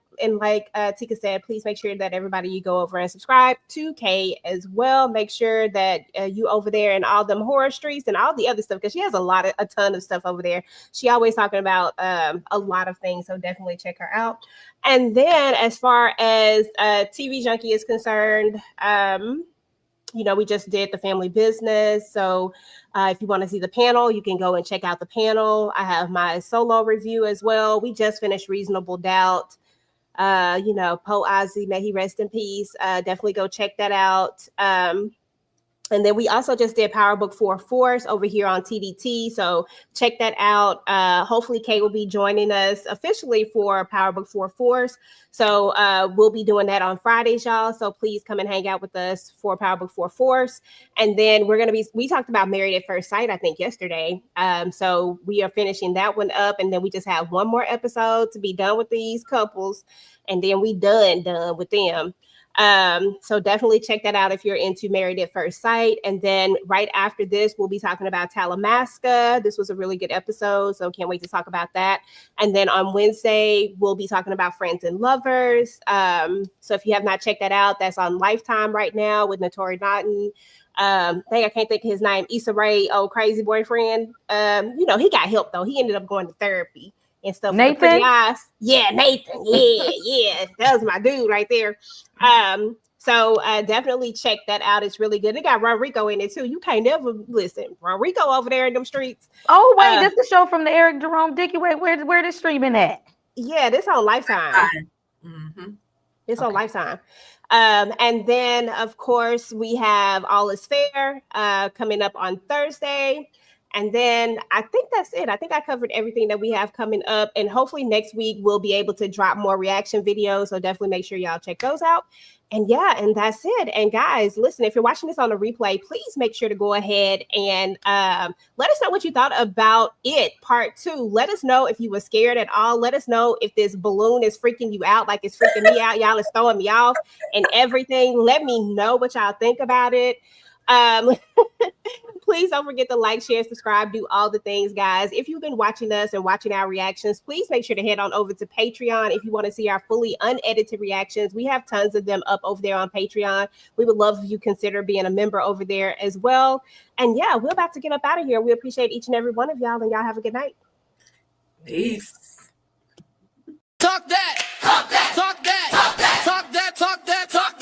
Tika said, please make sure that everybody you go over and subscribe to Kay as well. Make sure that you over there in all them horror streets and all the other stuff because she has a ton of stuff over there. She always talking about a lot of things, so definitely check her out. And then as far as TV Junkie is concerned, we just did the family business. So if you want to see the panel, you can go and check out the panel. I have my solo review as well. We just finished Reasonable Doubt. Poe Ozzy, may he rest in peace. Definitely go check that out. And then we also just did Power Book 4 Force over here on TDT. So check that out. Hopefully Kay will be joining us officially for Power Book 4 Force. So we'll be doing that on Fridays, y'all. So please come and hang out with us for Power Book 4 Force. And then we talked about Married at First Sight, I think yesterday. So we are finishing that one up. And then we just have one more episode to be done with these couples. And then we done with them. So definitely check that out if you're into Married at First Sight. And then right after this, we'll be talking about Talamasca. This was a really good episode, so can't wait to talk about that. And then on Wednesday, we'll be talking about Friends and Lovers. So if you have not checked that out, that's on Lifetime right now with Naturi Naughton. I can't think of his name. Issa Rae, crazy boyfriend. He got help though. He ended up going to therapy and stuff. Nathan? Pretty eyes. Yeah, Nathan. Yeah. That was my dude right there. So definitely check that out. It's really good. It got Rodrigo in it too. You can't never listen. Rodrigo over there in them streets. Oh, wait, this is the show from the Eric Jerome Dickey. Where this streaming at? Yeah, this on Lifetime. Mm-hmm. It's on Lifetime. And then, of course, we have All Is Fair coming up on Thursday. And then I think that's it. I think I covered everything that we have coming up. And hopefully next week we'll be able to drop more reaction videos. So definitely make sure y'all check those out. And and that's it. And guys, listen, if you're watching this on a replay, please make sure to go ahead and let us know what you thought about it. Part 2. Let us know if you were scared at all. Let us know if this balloon is freaking you out, like it's freaking me out. Y'all is throwing me off and everything. Let me know what y'all think about it. Please don't forget to like, share, subscribe, do all the things, guys. If you've been watching us and watching our reactions, please make sure to head on over to Patreon if you want to see our fully unedited reactions. We have tons of them up over there on Patreon. We would love if you consider being a member over there as well. And yeah, we're about to get up out of here. We appreciate each and every one of y'all, and y'all have a good night. Peace. Talk that, talk that, talk that, talk that, talk that, talk that, talk